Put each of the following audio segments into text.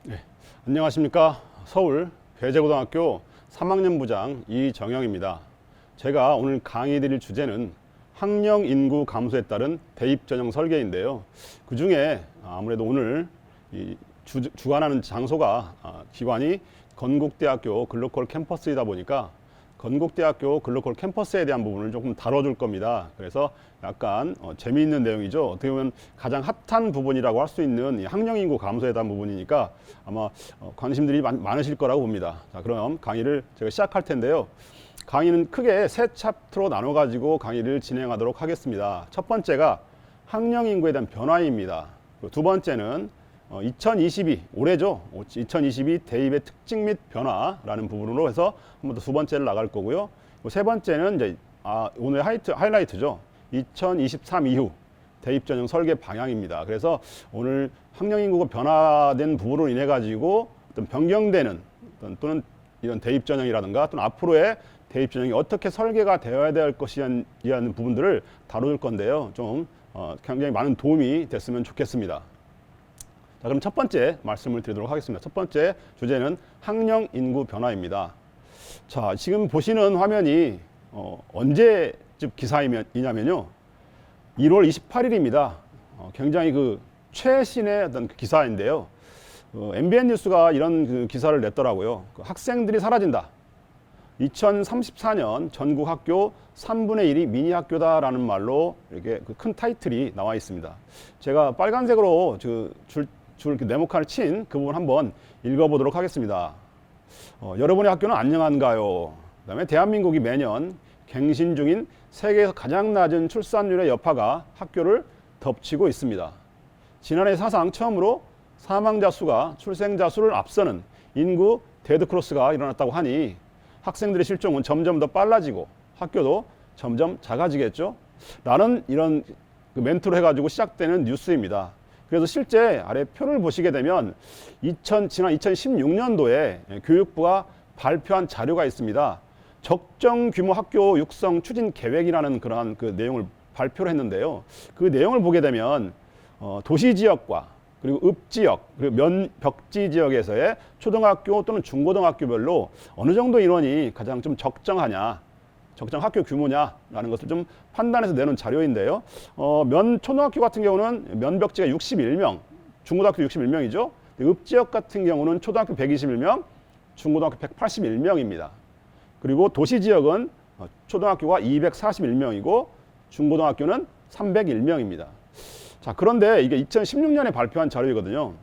네, 안녕하십니까. 서울 배재고등학교 3학년 부장 이정영입니다. 제가 오늘 강의 드릴 주제는 학령 인구 감소에 따른 대입 전형 설계인데요. 그 중에 아무래도 오늘 주관하는 장소가 기관이 건국대학교 글로컬 캠퍼스이다 보니까 건국대학교 글로컬 캠퍼스에 대한 부분을 조금 다뤄줄 겁니다. 그래서 약간 재미있는 내용이죠. 어떻게 보면 가장 핫한 부분이라고 할 수 있는 이 학령 인구 감소에 대한 부분이니까 아마 관심들이 많으실 거라고 봅니다. 자, 그럼 강의를 제가 시작할 텐데요. 강의는 크게 세 챕터로 나눠 가지고 강의를 진행하도록 하겠습니다. 첫 번째가 학령 인구에 대한 변화입니다. 두 번째는 2022 올해죠. 2022 대입의 특징 및 변화라는 부분으로 해서 한 번 더 두 번째를 나갈 거고요. 세 번째는 이제 오늘 하이라이트죠. 2023 이후 대입 전형 설계 방향입니다. 그래서 오늘 학령 인구가 변화된 부분으로 인해 가지고 어떤 변경되는 또는 이런 대입 전형이라든가 또는 앞으로의 대입 전형이 어떻게 설계가 되어야 될 것이라는 부분들을 다룰 건데요. 좀 굉장히 많은 도움이 됐으면 좋겠습니다. 자, 그럼 첫 번째 말씀을 드리도록 하겠습니다. 첫 번째 주제는 학령 인구 변화입니다. 자, 지금 보시는 화면이 언제쯤 기사이냐면요. 1월 28일입니다. 굉장히 그 최신의 어떤 기사인데요. MBN 뉴스가 이런 그 기사를 냈더라고요. 학생들이 사라진다. 2034년 전국 학교 3분의 1이 미니 학교다라는 말로 이렇게 그 큰 타이틀이 나와 있습니다. 제가 빨간색으로 줄 네모칸을 친 그 부분 한번 읽어보도록 하겠습니다. 여러분의 학교는 안녕한가요? 그다음에 대한민국이 매년 갱신 중인 세계에서 가장 낮은 출산율의 여파가 학교를 덮치고 있습니다. 지난해 사상 처음으로 사망자 수가 출생자 수를 앞서는 인구 데드크로스가 일어났다고 하니 학생들의 실종은 점점 더 빨라지고 학교도 점점 작아지겠죠? 라는 이런 멘트로 해가지고 시작되는 뉴스입니다. 그래서 실제 아래 표를 보시게 되면 지난 2016년도에 교육부가 발표한 자료가 있습니다. 적정 규모 학교 육성 추진 계획이라는 그러한 그 내용을 발표를 했는데요. 그 내용을 보게 되면 도시 지역과 그리고 읍지역, 그리고 면벽지 지역에서의 초등학교 또는 중고등학교별로 어느 정도 인원이 가장 좀 적정 학교 규모냐라는 것을 좀 판단해서 내놓은 자료인데요. 초등학교 같은 경우는 면벽지가 61명, 중고등학교 61명이죠. 읍지역 같은 경우는 초등학교 121명, 중고등학교 181명입니다. 그리고 도시 지역은 초등학교가 241명이고 중고등학교는 301명입니다. 자, 그런데 이게 2016년에 발표한 자료이거든요.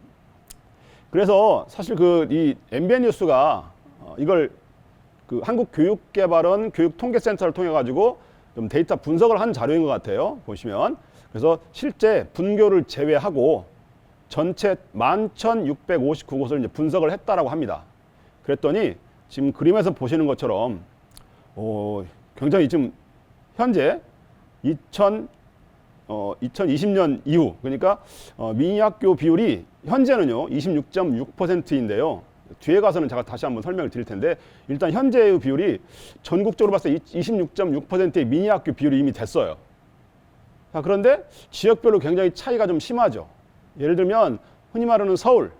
그래서 사실 이 MBN 뉴스가 이걸 한국교육개발원 교육통계센터를 통해 가지고 좀 데이터 분석을 한 자료인 것 같아요. 보시면. 그래서 실제 분교를 제외하고 전체 11,659곳을 이제 분석을 했다라고 합니다. 그랬더니 지금 그림에서 보시는 것처럼 굉장히 지금 현재 2020년 이후, 그러니까 미니 학교 비율이 현재는요 26.6%인데요. 뒤에 가서는 제가 다시 한번 설명을 드릴 텐데 일단 현재의 비율이 전국적으로 봤을 때 26.6%의 미니 학교 비율이 이미 됐어요. 자, 그런데 지역별로 굉장히 차이가 좀 심하죠. 예를 들면 흔히 말하는 서울,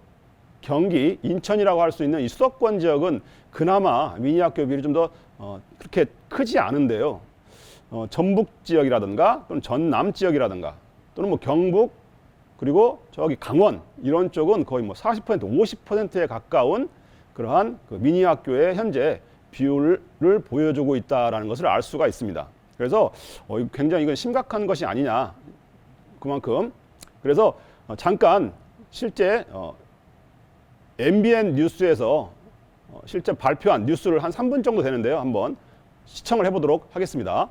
경기, 인천이라고 할 수 있는 이 수도권 지역은 그나마 미니 학교 비율이 좀 더 그렇게 크지 않은데요. 전북 지역이라든가 또는 전남 지역이라든가 또는 뭐 경북 그리고 저기 강원 이런 쪽은 거의 뭐 40%, 50%에 가까운 그러한 그 미니 학교의 현재 비율을 보여주고 있다라는 것을 알 수가 있습니다. 그래서 굉장히 이건 심각한 것이 아니냐 그만큼. 그래서 잠깐 실제 MBN 뉴스에서 실제 발표한 뉴스를 한 3분 정도 되는데요. 한번 시청을 해보도록 하겠습니다.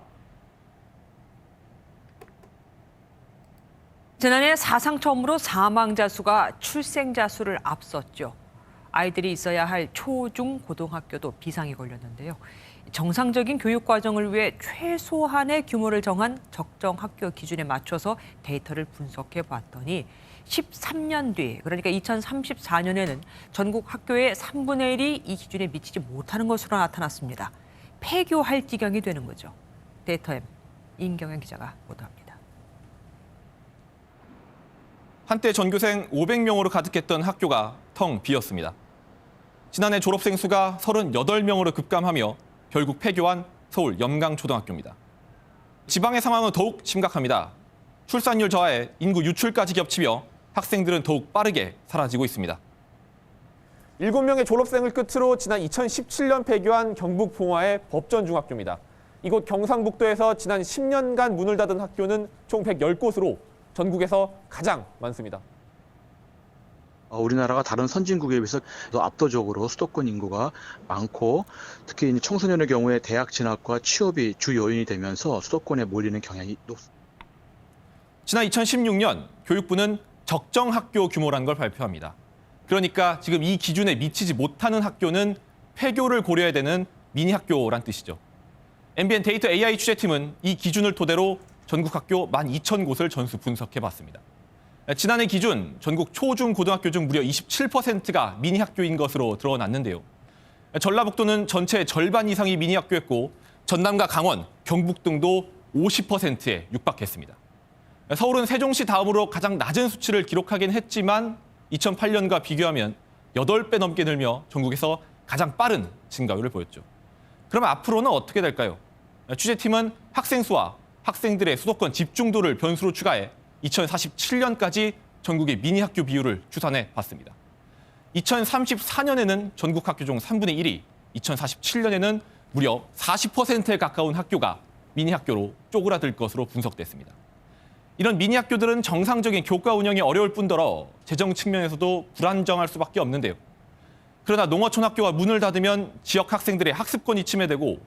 지난해 사상 처음으로 사망자 수가 출생자 수를 앞섰죠. 아이들이 있어야 할 초, 중, 고등학교도 비상이 걸렸는데요. 정상적인 교육 과정을 위해 최소한의 규모를 정한 적정 학교 기준에 맞춰서 데이터를 분석해 봤더니 13년 뒤, 그러니까 2034년에는 전국 학교의 3분의 1이 이 기준에 미치지 못하는 것으로 나타났습니다. 폐교할 지경이 되는 거죠. 데이터 M, 임경현 기자가 보도합니다. 한때 전교생 500명으로 가득했던 학교가 텅 비었습니다. 지난해 졸업생 수가 38명으로 급감하며 결국 폐교한 서울 염강초등학교입니다. 지방의 상황은 더욱 심각합니다. 출산율 저하에 인구 유출까지 겹치며 학생들은 더욱 빠르게 사라지고 있습니다. 7명의 졸업생을 끝으로 지난 2017년 폐교한 경북 봉화의 법전중학교입니다. 이곳 경상북도에서 지난 10년간 문을 닫은 학교는 총 110곳으로 전국에서 가장 많습니다. 우리나라가 다른 선진국에 비해서 압도적으로 수도권 인구가 많고 특히 청소년의 경우에 대학 진학과 취업이 주 요인이 되면서 수도권에 몰리는 경향이 높습니다. 지난 2016년 교육부는 적정 학교 규모라는 걸 발표합니다. 그러니까 지금 이 기준에 미치지 못하는 학교는 폐교를 고려해야 되는 미니 학교란 뜻이죠. MBN 데이터 AI 취재팀은 이 기준을 토대로 전국 학교 12,000곳을 전수 분석해봤습니다. 지난해 기준 전국 초, 중, 고등학교 중 무려 27%가 미니 학교인 것으로 드러났는데요. 전라북도는 전체의 절반 이상이 미니 학교였고 전남과 강원, 경북 등도 50%에 육박했습니다. 서울은 세종시 다음으로 가장 낮은 수치를 기록하긴 했지만 2008년과 비교하면 8배 넘게 늘며 전국에서 가장 빠른 증가율을 보였죠. 그럼 앞으로는 어떻게 될까요? 취재팀은 학생 수와 학생들의 수도권 집중도를 변수로 추가해 2047년까지 전국의 미니 학교 비율을 추산해 봤습니다. 2034년에는 전국 학교 중 3분의 1이, 2047년에는 무려 40%에 가까운 학교가 미니 학교로 쪼그라들 것으로 분석됐습니다. 이런 미니 학교들은 정상적인 교과 운영이 어려울 뿐더러 재정 측면에서도 불안정할 수밖에 없는데요. 그러나 농어촌 학교가 문을 닫으면 지역 학생들의 학습권이 침해되고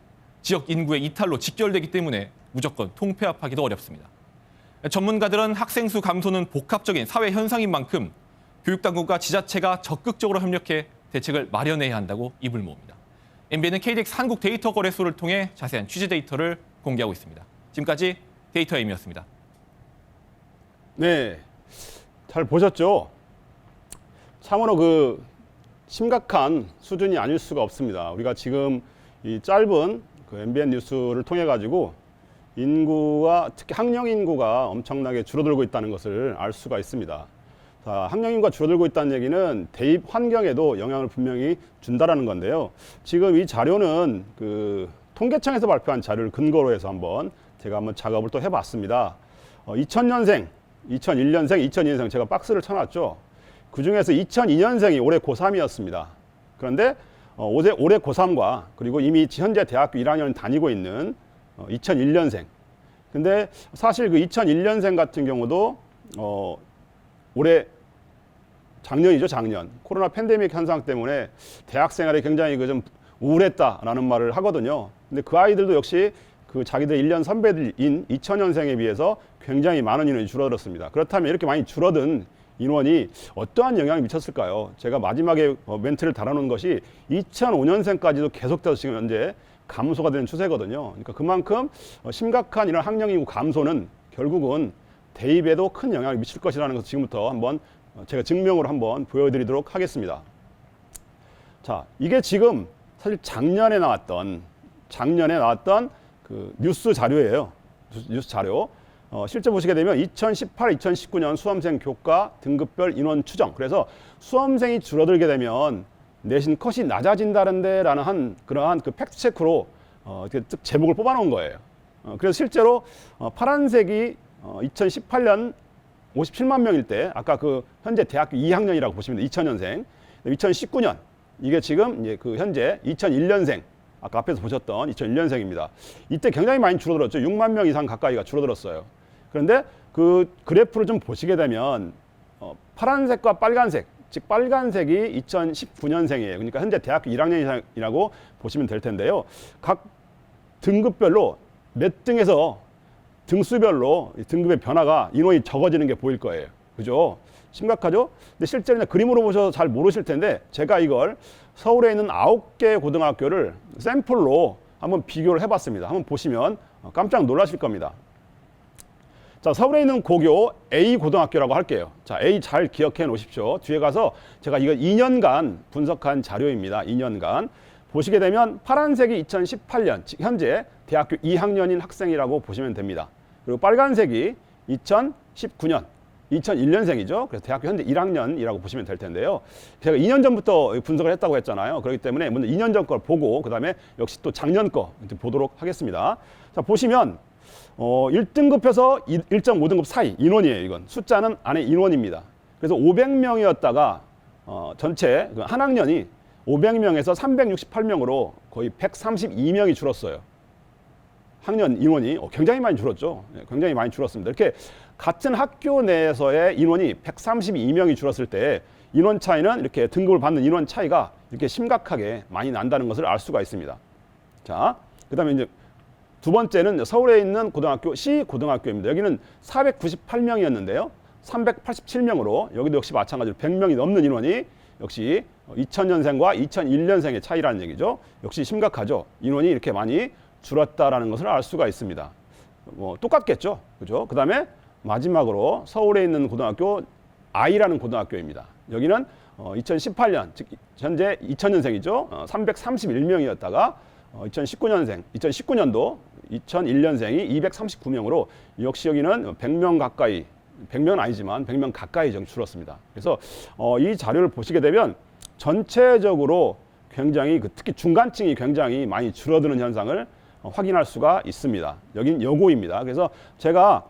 지역 인구의 이탈로 직결되기 때문에 무조건 통폐합하기도 어렵습니다. 전문가들은 학생 수 감소는 복합적인 사회 현상인 만큼 교육당국과 지자체가 적극적으로 협력해 대책을 마련해야 한다고 입을 모읍니다. MBN은 KDX 한국 데이터 거래소를 통해 자세한 취재 데이터를 공개하고 있습니다. 지금까지 데이터임이었습니다. 네, 잘 보셨죠? 참으로 심각한 수준이 아닐 수가 없습니다. 우리가 지금 이 짧은 MBN 뉴스를 통해 가지고 인구와 특히 학령 인구가 엄청나게 줄어들고 있다는 것을 알 수가 있습니다. 자, 학령 인구가 줄어들고 있다는 얘기는 대입 환경에도 영향을 분명히 준다라는 건데요. 지금 이 자료는 통계청에서 발표한 자료를 근거로 해서 제가 한번 작업을 또 해봤습니다. 2000년생, 2001년생, 2002년생 제가 박스를 쳐놨죠. 그 중에서 2002년생이 올해 고3이었습니다. 그런데 올해 고3과 그리고 이미 현재 대학교 1학년 다니고 있는 2001년생. 근데 사실 2001년생 같은 경우도 올해 작년이죠, 작년. 코로나 팬데믹 현상 때문에 대학 생활이 굉장히 좀 우울했다라는 말을 하거든요. 근데 그 아이들도 역시 자기들 1년 선배들인 2000년생에 비해서 굉장히 많은 인원이 줄어들었습니다. 그렇다면 이렇게 많이 줄어든 인원이 어떠한 영향을 미쳤을까요? 제가 마지막에 멘트를 달아놓은 것이 2005년생까지도 계속돼서 지금 현재 감소가 되는 추세거든요. 그러니까 그만큼 심각한 이런 학령 인구 감소는 결국은 대입에도 큰 영향을 미칠 것이라는 것을 지금부터 제가 증명으로 보여드리도록 하겠습니다. 자, 이게 지금 사실 작년에 나왔던 뉴스 자료예요. 뉴스 자료. 실제 보시게 되면 2018, 2019년 수험생 교과 등급별 인원 추정. 그래서 수험생이 줄어들게 되면 내신 컷이 낮아진다는데라는 그러한 팩트 체크로 제목을 뽑아놓은 거예요. 그래서 실제로 파란색이 2018년 57만 명일 때 아까 현재 대학교 2학년이라고 보시면 돼요. 2000년생. 2019년 이게 지금 현재 2001년생. 아까 앞에서 보셨던 2001년생입니다. 이때 굉장히 많이 줄어들었죠. 6만 명 이상 가까이가 줄어들었어요. 그런데 그 그래프를 좀 보시게 되면 파란색과 빨간색, 즉 빨간색이 2019년생이에요. 그러니까 현재 대학교 1학년이라고 보시면 될 텐데요. 각 등급별로 몇 등에서 등수별로 등급의 변화가 인원이 적어지는 게 보일 거예요. 그죠? 심각하죠? 근데 실제로 그림으로 보셔서 잘 모르실 텐데 제가 이걸 서울에 있는 9개 고등학교를 샘플로 한번 비교를 해봤습니다. 한번 보시면 깜짝 놀라실 겁니다. 자, 서울에 있는 고교 A 고등학교라고 할게요. 자, A 잘 기억해 놓으십시오. 뒤에 가서 제가 이거 2년간 분석한 자료입니다. 2년간. 보시게 되면 파란색이 2018년, 현재 대학교 2학년인 학생이라고 보시면 됩니다. 그리고 빨간색이 2019년, 2001년생이죠. 그래서 대학교 현재 1학년이라고 보시면 될 텐데요. 제가 2년 전부터 분석을 했다고 했잖아요. 그렇기 때문에 먼저 2년 전 걸 보고 그다음에 역시 또 작년 거 보도록 하겠습니다. 자, 보시면 1등급에서 1.5등급 사이 인원이에요. 이건 숫자는 안에 인원입니다. 그래서 500명이었다가 전체 한 학년이 500명에서 368명으로 거의 132명이 줄었어요. 학년 인원이 굉장히 많이 줄었죠. 굉장히 많이 줄었습니다. 이렇게 같은 학교 내에서의 인원이 132명이 줄었을 때 인원 차이는 이렇게 등급을 받는 인원 차이가 이렇게 심각하게 많이 난다는 것을 알 수가 있습니다. 자, 그다음에 이제 두 번째는 서울에 있는 고등학교 C 고등학교입니다. 여기는 498명이었는데요. 387명으로 여기도 역시 마찬가지로 100명이 넘는 인원이 역시 2000년생과 2001년생의 차이라는 얘기죠. 역시 심각하죠. 인원이 이렇게 많이 줄었다라는 것을 알 수가 있습니다. 똑같겠죠. 그죠? 그다음에 마지막으로 서울에 있는 고등학교 I라는 고등학교입니다. 여기는 2018년, 즉 현재 2000년생이죠. 331명이었다가 2019년도 2001년생이 239명으로 역시 여기는 100명 가까이, 100명은 아니지만 100명 가까이 좀 줄었습니다. 그래서 이 자료를 보시게 되면 전체적으로 굉장히 특히 중간층이 굉장히 많이 줄어드는 현상을 확인할 수가 있습니다. 여긴 여고입니다. 그래서 제가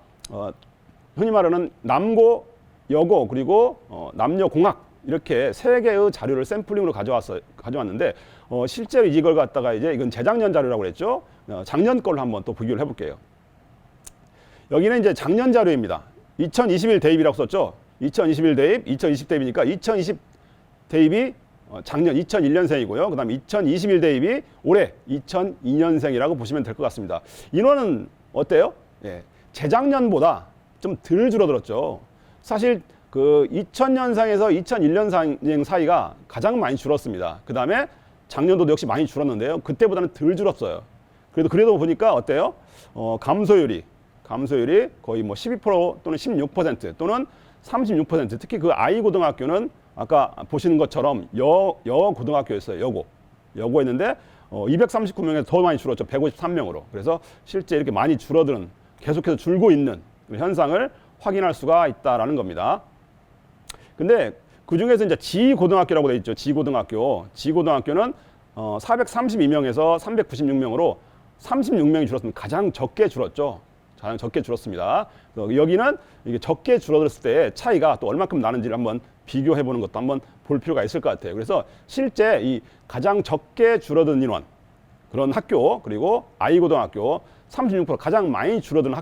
흔히 말하는 남고, 여고 그리고 남녀공학 이렇게 세 개의 자료를 샘플링으로 가져왔는데 실제로 이걸 갖다가 이건 재작년 자료라고 그랬죠. 작년 걸로 한번 또 비교를 해볼게요. 여기는 이제 작년 자료입니다. 2021 대입이라고 썼죠. 2021 대입, 2020 대입이니까 2020 대입이 작년 2001년생이고요. 그 다음에 2021 대입이 올해 2002년생이라고 보시면 될 것 같습니다. 인원은 어때요? 예, 재작년보다 좀 덜 줄어들었죠. 사실 그 2000년생에서 2001년생 사이가 가장 많이 줄었습니다. 그 다음에 작년도도 역시 많이 줄었는데요. 그때보다는 덜 줄었어요. 그래도 보니까 어때요? 감소율이 거의 뭐 12% 또는 16% 또는 36%. 특히 그 I 고등학교는 아까 보시는 것처럼 여고등학교였어요. 여고였는데 239명에서 더 많이 줄었죠. 153명으로. 그래서 실제 이렇게 많이 줄어드는, 계속해서 줄고 있는 현상을 확인할 수가 있다라는 겁니다. 근데 그 중에서 이제 G고등학교라고 되어 있죠. G고등학교는 432명에서 396명으로 36명이 줄었습니다. 가장 적게 줄었죠. 가장 적게 줄었습니다. 여기는 이게 적게 줄어들었을 때 차이가 또 얼마큼 나는지를 한번 비교해 보는 것도 한번 볼 필요가 있을 것 같아요. 그래서 실제 이 가장 적게 줄어든 인원, 그런 학교, 그리고 I고등학교 36% 가장 많이 줄어든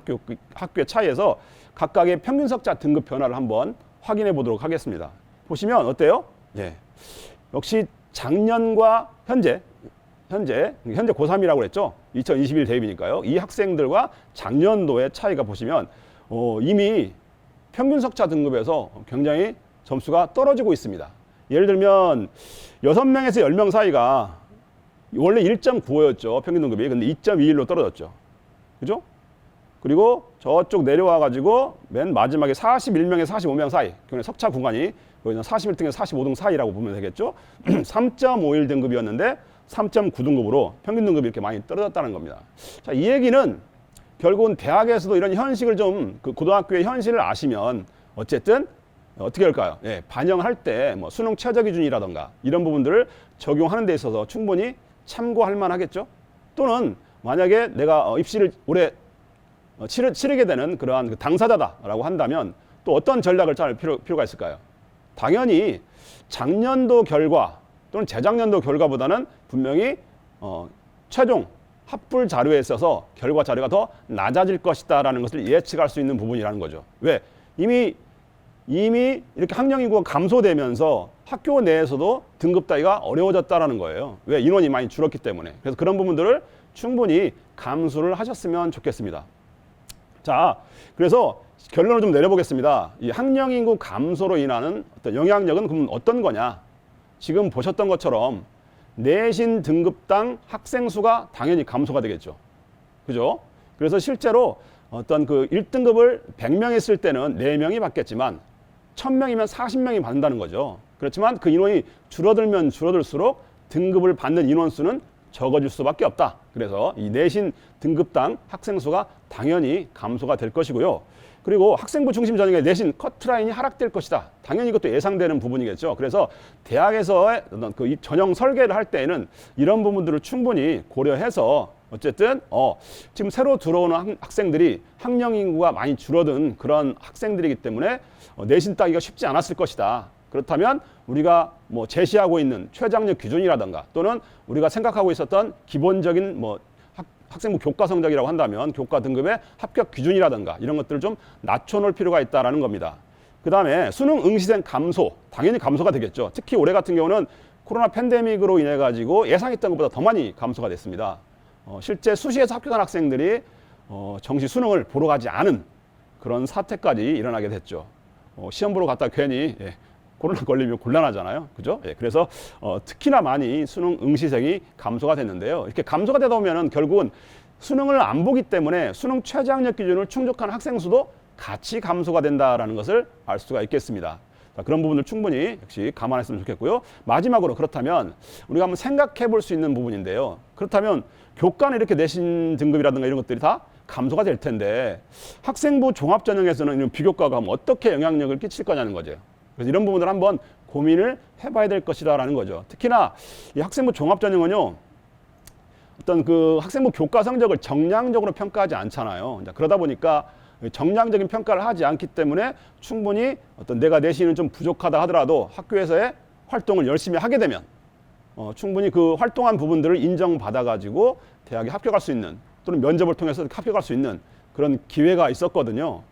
학교의 차이에서 각각의 평균 석자 등급 변화를 한번 확인해 보도록 하겠습니다. 보시면 어때요? 예. 역시 작년과 현재 고3이라고 그랬죠. 2021 대입이니까요. 이 학생들과 작년도의 차이가 보시면 이미 평균 석자 등급에서 굉장히 점수가 떨어지고 있습니다. 예를 들면 6명에서 10명 사이가 원래 1.95였죠. 평균 등급이. 근데 2.21로 떨어졌죠. 그죠? 그리고 저쪽 내려와 가지고 맨 마지막에 41명에서 45명 사이, 석차 구간이 41등에서 45등 사이라고 보면 되겠죠. 3.51 등급이었는데 3.9등급으로 평균 등급이 이렇게 많이 떨어졌다는 겁니다. 자, 이 얘기는 결국은 대학에서도 이런 현식을 좀, 그 고등학교의 현실을 아시면 어쨌든 어떻게 할까요? 예, 반영할 때 뭐 수능 최저 기준이라던가 이런 부분들을 적용하는 데 있어서 충분히 참고할 만하겠죠. 또는 만약에 내가 입시를 올해 치르게 되는 그러한 그 당사자다라고 한다면 또 어떤 전략을 짤 필요가 있을까요? 당연히 작년도 결과 또는 재작년도 결과보다는 분명히 최종 합불 자료에 있어서 결과 자료가 더 낮아질 것이다라는 것을 예측할 수 있는 부분이라는 거죠. 왜? 이미 이렇게 학령 인구가 감소되면서 학교 내에서도 등급 따기가 어려워졌다라는 거예요. 왜? 인원이 많이 줄었기 때문에. 그래서 그런 부분들을 충분히 감수를 하셨으면 좋겠습니다. 자, 그래서 결론을 좀 내려보겠습니다. 이 학령 인구 감소로 인하는 어떤 영향력은 그럼 어떤 거냐? 지금 보셨던 것처럼 내신 등급당 학생 수가 당연히 감소가 되겠죠. 그죠? 그래서 실제로 어떤 그 1등급을 100명 했을 때는 4명이 받겠지만 1000명이면 40명이 받는다는 거죠. 그렇지만 그 인원이 줄어들면 줄어들수록 등급을 받는 인원 수는 적어질 수밖에 없다. 그래서 이 내신 등급당 학생 수가 당연히 감소가 될 것이고요. 그리고 학생부 중심 전형의 내신 커트라인이 하락될 것이다. 당연히 이것도 예상되는 부분이겠죠. 그래서 대학에서의 그 전형 설계를 할 때에는 이런 부분들을 충분히 고려해서 어쨌든 지금 새로 들어오는 학생들이 학령 인구가 많이 줄어든 그런 학생들이기 때문에 내신 따기가 쉽지 않았을 것이다. 그렇다면 우리가 뭐 제시하고 있는 최장력 기준이라든가 또는 우리가 생각하고 있었던 기본적인 뭐 학생부 교과 성적이라고 한다면 교과 등급의 합격 기준이라든가 이런 것들을 좀 낮춰놓을 필요가 있다라는 겁니다. 그 다음에 수능 응시생 감소, 당연히 감소가 되겠죠. 특히 올해 같은 경우는 코로나 팬데믹으로 인해 가지고 예상했던 것보다 더 많이 감소가 됐습니다. 실제 수시에서 합격한 학생들이 정시 수능을 보러 가지 않은 그런 사태까지 일어나게 됐죠. 시험 보러 갔다 괜히 코로나 걸리면 곤란하잖아요. 그죠? 그래서 특히나 많이 수능 응시생이 감소가 됐는데요. 이렇게 감소가 되다 보면은 결국은 수능을 안 보기 때문에 수능 최저학력 기준을 충족한 학생 수도 같이 감소가 된다라는 것을 알 수가 있겠습니다. 자, 그런 부분을 충분히 역시 감안했으면 좋겠고요. 마지막으로 그렇다면 우리가 한번 생각해 볼 수 있는 부분인데요. 그렇다면 교과는 이렇게 내신 등급이라든가 이런 것들이 다 감소가 될 텐데 학생부 종합전형에서는 이런 비교과가 어떻게 영향력을 끼칠 거냐는 거죠. 그래서 이런 부분을 한번 고민을 해봐야 될 것이다라는 거죠. 특히나 이 학생부 종합전형은요, 어떤 그 학생부 교과 성적을 정량적으로 평가하지 않잖아요. 그러다 보니까 정량적인 평가를 하지 않기 때문에 충분히 어떤 내가 내신은 좀 부족하다 하더라도 학교에서의 활동을 열심히 하게 되면 충분히 그 활동한 부분들을 인정받아가지고 대학에 합격할 수 있는 또는 면접을 통해서 합격할 수 있는 그런 기회가 있었거든요.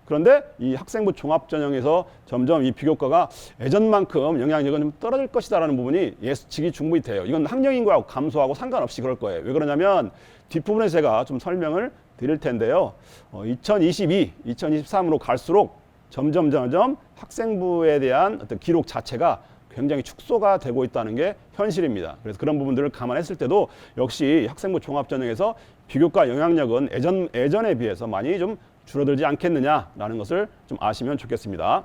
그런데 이 학생부 종합전형에서 점점 이 비교과가 예전만큼 영향력은 좀 떨어질 것이다라는 부분이 예측이 충분히 돼요. 이건 학령 인구하고 감소하고 상관없이 그럴 거예요. 왜 그러냐면 뒷부분에 제가 좀 설명을 드릴 텐데요. 2022, 2023으로 갈수록 점점 학생부에 대한 어떤 기록 자체가 굉장히 축소가 되고 있다는 게 현실입니다. 그래서 그런 부분들을 감안했을 때도 역시 학생부 종합전형에서 비교과 영향력은 예전에 비해서 많이 좀 줄어들지 않겠느냐라는 것을 좀 아시면 좋겠습니다.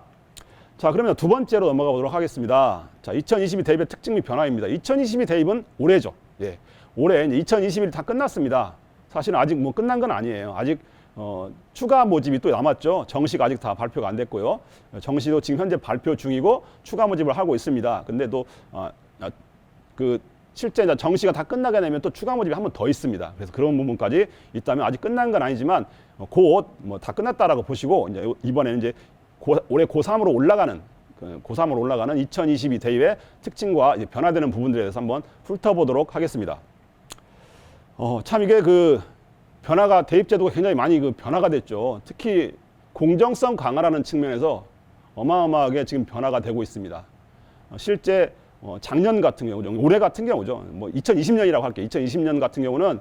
자, 그러면 두 번째로 넘어가 보도록 하겠습니다. 자, 2022 대입의 특징 및 변화입니다. 2022 대입은 올해죠. 올해 2021이 다 끝났습니다. 사실은 아직 뭐 끝난 건 아니에요. 아직 추가 모집이 또 남았죠. 정시가 아직 다 발표가 안 됐고요. 정시도 지금 현재 발표 중이고 추가 모집을 하고 있습니다. 근데 또 실제 이제 정시가 다 끝나게 되면 또 추가 모집이 한 번 더 있습니다. 그래서 그런 부분까지 있다면 아직 끝난 건 아니지만 곧 뭐 다 끝났다라고 보시고 이제 이번에는 이제 올해 고3으로 올라가는 2022 대입의 특징과 이제 변화되는 부분들에 대해서 한번 훑어보도록 하겠습니다. 참 이게 변화가 대입 제도가 굉장히 많이 변화가 됐죠. 특히 공정성 강화라는 측면에서 어마어마하게 지금 변화가 되고 있습니다. 실제 작년 같은 경우, 올해 같은 경우죠. 뭐 2020년이라고 할게요. 2020년 같은 경우는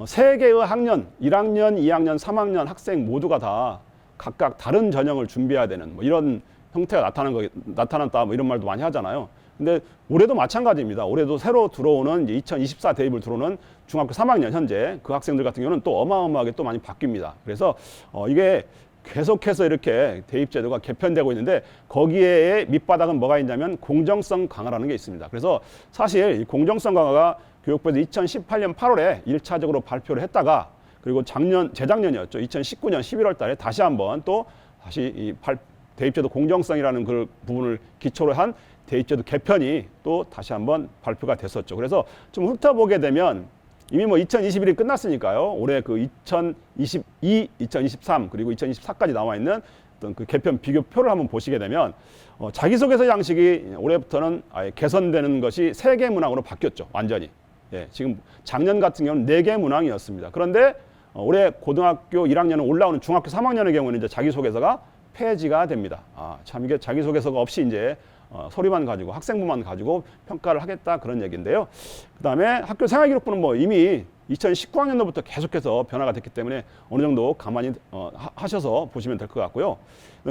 세 개의 학년, 1학년, 2학년, 3학년 학생 모두가 다 각각 다른 전형을 준비해야 되는 뭐 이런 형태가 나타났다 뭐 이런 말도 많이 하잖아요. 근데 올해도 마찬가지입니다. 올해도 새로 들어오는 이제 2024 대입을 들어오는 중학교 3학년 현재 그 학생들 같은 경우는 또 어마어마하게 또 많이 바뀝니다. 그래서 이게 계속해서 이렇게 대입 제도가 개편되고 있는데 거기에 밑바닥은 뭐가 있냐면 공정성 강화라는 게 있습니다. 그래서 사실 이 공정성 강화가 교육부에서 2018년 8월에 1차적으로 발표를 했다가 그리고 재작년이었죠. 2019년 11월 달에 다시 한번 다시 대입제도 공정성이라는 그 부분을 기초로 한 대입제도 개편이 또 다시 한번 발표가 됐었죠. 그래서 좀 훑어보게 되면 이미 뭐 2021이 끝났으니까요. 올해 2022, 2023 그리고 2024까지 나와 있는 어떤 그 개편 비교표를 한번 보시게 되면 자기소개서 양식이 올해부터는 아예 개선되는 것이 3개 문항으로 바뀌었죠. 완전히. 지금 작년 같은 경우는 4개 문항이었습니다. 그런데 올해 고등학교 1학년은 올라오는 중학교 3학년의 경우는 이제 자기소개서가 폐지가 됩니다. 참 이게 자기소개서가 없이 이제 서류만 가지고 학생부만 가지고 평가를 하겠다 그런 얘기인데요. 그다음에 학교 생활기록부는 뭐 이미 2019학년도부터 계속해서 변화가 됐기 때문에 어느 정도 가만히 하셔서 보시면 될 것 같고요.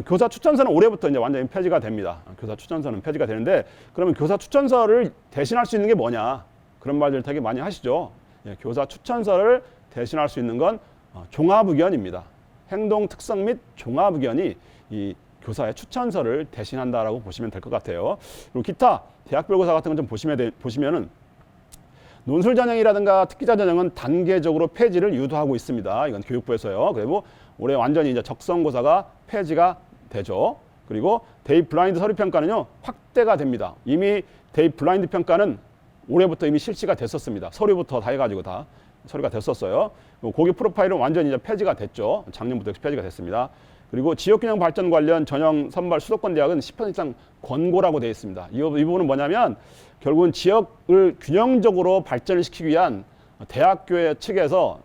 교사 추천서는 올해부터 이제 완전히 폐지가 됩니다. 교사 추천서는 폐지가 되는데 그러면 교사 추천서를 대신할 수 있는 게 뭐냐 그런 말들 되게 많이 하시죠. 교사 추천서를 대신할 수 있는 건 종합의견입니다. 행동 특성 및 종합의견이 이 교사의 추천서를 대신한다라고 보시면 될 것 같아요. 그리고 기타 대학별고사 같은 건 좀 보시면은 논술 전형이라든가 특기자 전형은 단계적으로 폐지를 유도하고 있습니다. 이건 교육부에서요. 그리고 올해 완전히 이제 적성고사가 폐지가 되죠. 그리고 대입 블라인드 서류 평가는요, 확대가 됩니다. 이미 대입 블라인드 평가는 올해부터 이미 실시가 됐었습니다. 서류부터 다 해가지고 다 서류가 됐었어요. 고교 프로파일은 완전히 이제 폐지가 됐죠. 작년부터 폐지가 됐습니다. 그리고 지역균형 발전 관련 전형 선발 수도권 대학은 10% 이상 권고라고 되어 있습니다. 이 부분은 뭐냐면 결국은 지역을 균형적으로 발전을 시키기 위한 대학교의 측에서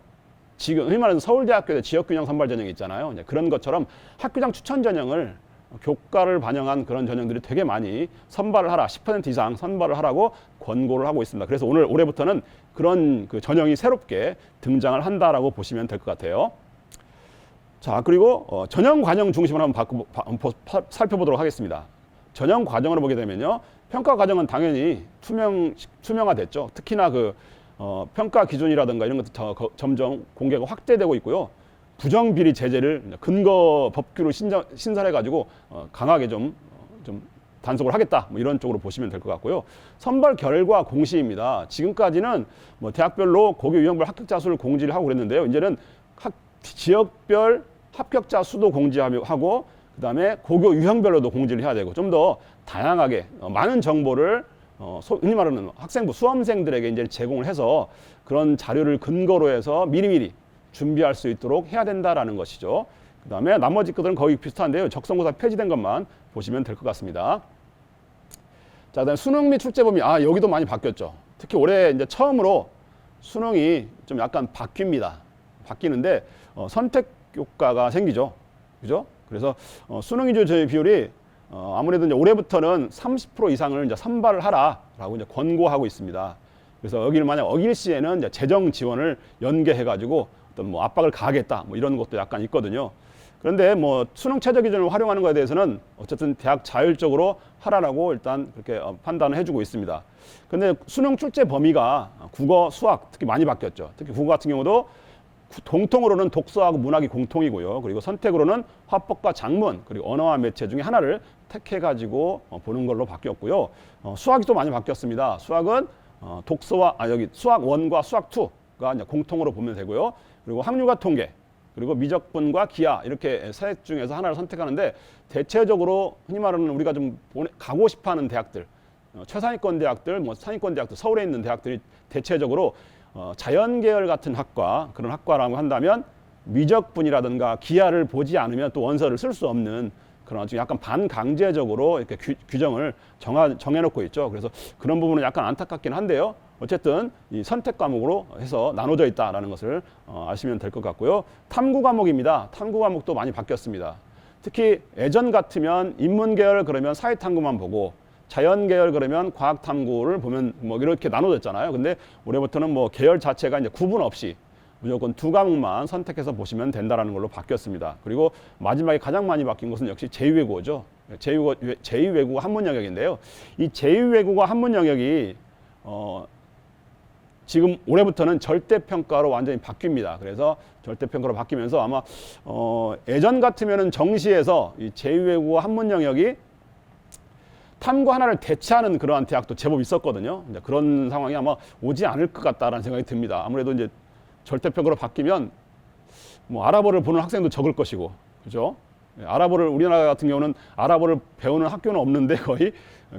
지금 흔히 말하는 서울대학교의 지역균형 선발 전형이 있잖아요. 이제 그런 것처럼 학교장 추천 전형을 교과를 반영한 그런 전형들이 되게 많이 선발을 하라, 10% 이상 선발을 하라고 권고를 하고 있습니다. 그래서 올해부터는 그런 그 전형이 새롭게 등장을 한다라고 보시면 될 것 같아요. 자, 그리고 전형 과정 중심으로 한번 살펴보도록 하겠습니다. 전형 과정으로 보게 되면요, 평가 과정은 당연히 투명화됐죠. 특히나 평가 기준이라든가 이런 것도 점점 공개가 확대되고 있고요. 부정비리 제재를 근거 법규로 신설해가지고 강하게 좀 단속을 하겠다, 뭐 이런 쪽으로 보시면 될 것 같고요. 선발 결과 공시입니다. 지금까지는 뭐 대학별로 고교 유형별 합격자 수를 공지를 하고 그랬는데요. 이제는 지역별 합격자 수도 공지하고 그다음에 고교 유형별로도 공지를 해야 되고 좀 더 다양하게 많은 정보를 흔히 말하는 학생부 수험생들에게 이제 제공을 해서 그런 자료를 근거로 해서 미리미리 준비할 수 있도록 해야 된다라는 것이죠. 그다음에 나머지 것들은 거의 비슷한데요. 적성고사 폐지된 것만 보시면 될 것 같습니다. 자, 그다음에 수능 및 출제 범위, 여기도 많이 바뀌었죠. 특히 올해 이제 처음으로 수능이 좀 약간 바뀝니다. 바뀌는데 선택 교과가 생기죠. 그죠? 그래서 수능 위주 비율이 아무래도 이제 올해부터는 30% 이상을 이제 선발을 하라라고 이제 권고하고 있습니다. 그래서 여기를 만약 어길 시에는 이제 재정 지원을 연계해가지고 어떤 뭐 압박을 가하겠다, 뭐 이런 것도 약간 있거든요. 그런데 뭐 수능 최저 기준을 활용하는 것에 대해서는 어쨌든 대학 자율적으로 하라라고 일단 그렇게 판단을 해주고 있습니다. 그런데 수능 출제 범위가 국어, 수학 특히 많이 바뀌었죠. 특히 국어 같은 경우도 공통으로는 독서하고 문학이 공통이고요. 그리고 선택으로는 화법과 장문 그리고 언어와 매체 중에 하나를 택해가지고 보는 걸로 바뀌었고요. 수학이 또 많이 바뀌었습니다. 수학은 독서와 여기 수학 1과 수학 2가 이제 공통으로 보면 되고요. 그리고 학류과 통계 그리고 미적분과 기하 이렇게 세 중에서 하나를 선택하는데 대체적으로 흔히 말하는 우리가 좀 가고 싶어하는 대학들, 최상위권 대학들, 뭐 상위권 대학들, 서울에 있는 대학들이 대체적으로 자연계열 같은 학과, 그런 학과라고 한다면 미적분이라든가 기하를 보지 않으면 또 원서를 쓸 수 없는 그런 좀 약간 반강제적으로 이렇게 규정을 정해놓고 있죠. 그래서 그런 부분은 약간 안타깝긴 한데요. 어쨌든 이 선택 과목으로 해서 나눠져 있다라는 것을 아시면 될 것 같고요. 탐구 과목입니다. 탐구 과목도 많이 바뀌었습니다. 특히 예전 같으면 인문계열 그러면 사회탐구만 보고 자연계열 그러면 과학탐구를 보면 뭐 이렇게 나눠졌잖아요. 근데 올해부터는 뭐 계열 자체가 이제 구분 없이 무조건 2과목만 선택해서 보시면 된다라는 걸로 바뀌었습니다. 그리고 마지막에 가장 많이 바뀐 것은 역시 제2외국어죠. 제2외국어 한문 영역인데요. 이 제2외국어 한문 영역이 지금 올해부터는 절대평가로 완전히 바뀝니다. 그래서 절대평가로 바뀌면서 아마 예전 같으면은 정시에서 이 제2외국어 한문 영역이 탐구 하나를 대체하는 그러한 대학도 제법 있었거든요. 이제 그런 상황이 아마 오지 않을 것 같다라는 생각이 듭니다. 아무래도 이제 절대평가로 바뀌면 뭐 아랍어를 보는 학생도 적을 것이고, 그죠? 아랍어를 우리나라 같은 경우는 아랍어를 배우는 학교는 없는데 거의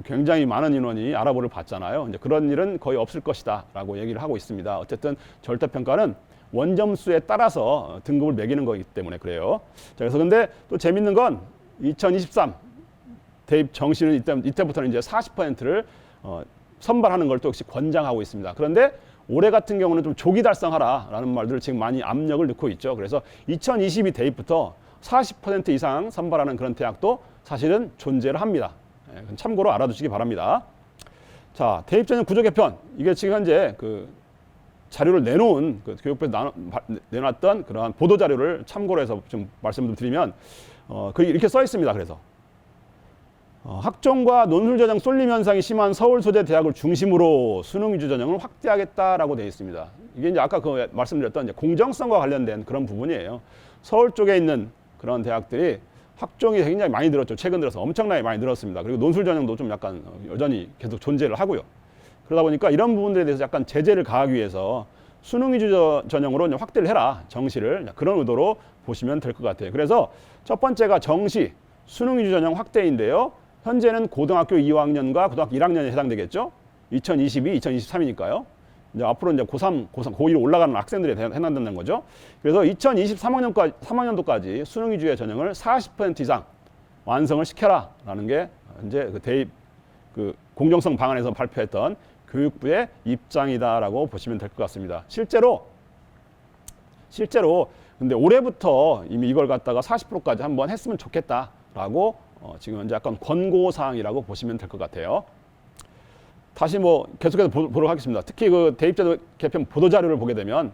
굉장히 많은 인원이 아랍어를 봤잖아요. 이제 그런 일은 거의 없을 것이다라고 얘기를 하고 있습니다. 어쨌든 절대평가는 원점수에 따라서 등급을 매기는 거기 때문에 그래요. 자, 그래서 근데 또 재밌는 건 2023 대입 정시는 이때부터는 이제 40%를 선발하는 걸 또 역시 권장하고 있습니다. 그런데 올해 같은 경우는 좀 조기 달성하라라는 말들을 지금 많이 압력을 넣고 있죠. 그래서 2022 대입부터 40% 이상 선발하는 그런 대학도 사실은 존재를 합니다. 참고로 알아두시기 바랍니다. 자, 대입 전형 구조 개편. 이게 지금 현재 그 자료를 내놓은 교육부에서 내놨던 그러한 보도 자료를 참고로 해서 좀 말씀 좀 드리면 거기 이렇게 써 있습니다. 그래서 학종과 논술 전형 쏠림 현상이 심한 서울 소재 대학을 중심으로 수능 위주 전형을 확대하겠다라고 되어 있습니다. 이게 이제 아까 말씀드렸던 이제 공정성과 관련된 그런 부분이에요. 서울 쪽에 있는 그런 대학들이 학종이 굉장히 많이 늘었죠. 최근 들어서 엄청나게 많이 늘었습니다. 그리고 논술 전형도 좀 약간 여전히 계속 존재를 하고요. 그러다 보니까 이런 부분들에 대해서 약간 제재를 가하기 위해서 수능 위주 전형으로 이제 확대를 해라, 정시를. 그런 의도로 보시면 될 것 같아요. 그래서 첫 번째가 정시 수능 위주 전형 확대인데요. 현재는 고등학교 2학년과 고등학교 1학년에 해당되겠죠. 2022, 2023이니까요. 이제 앞으로 이제 고3, 고2로 올라가는 학생들에 해당된다는 거죠. 그래서 2023학년도까지 수능 위주의 전형을 40% 이상 완성을 시켜라라는 게 이제 그 대입 그 공정성 방안에서 발표했던 교육부의 입장이다라고 보시면 될 것 같습니다. 실제로 근데 올해부터 이미 이걸 갖다가 40%까지 한번 했으면 좋겠다라고 지금 현재 약간 권고 사항이라고 보시면 될 것 같아요. 다시 뭐 계속해서 보도록 하겠습니다. 특히 그 대입제도 개편 보도자료를 보게 되면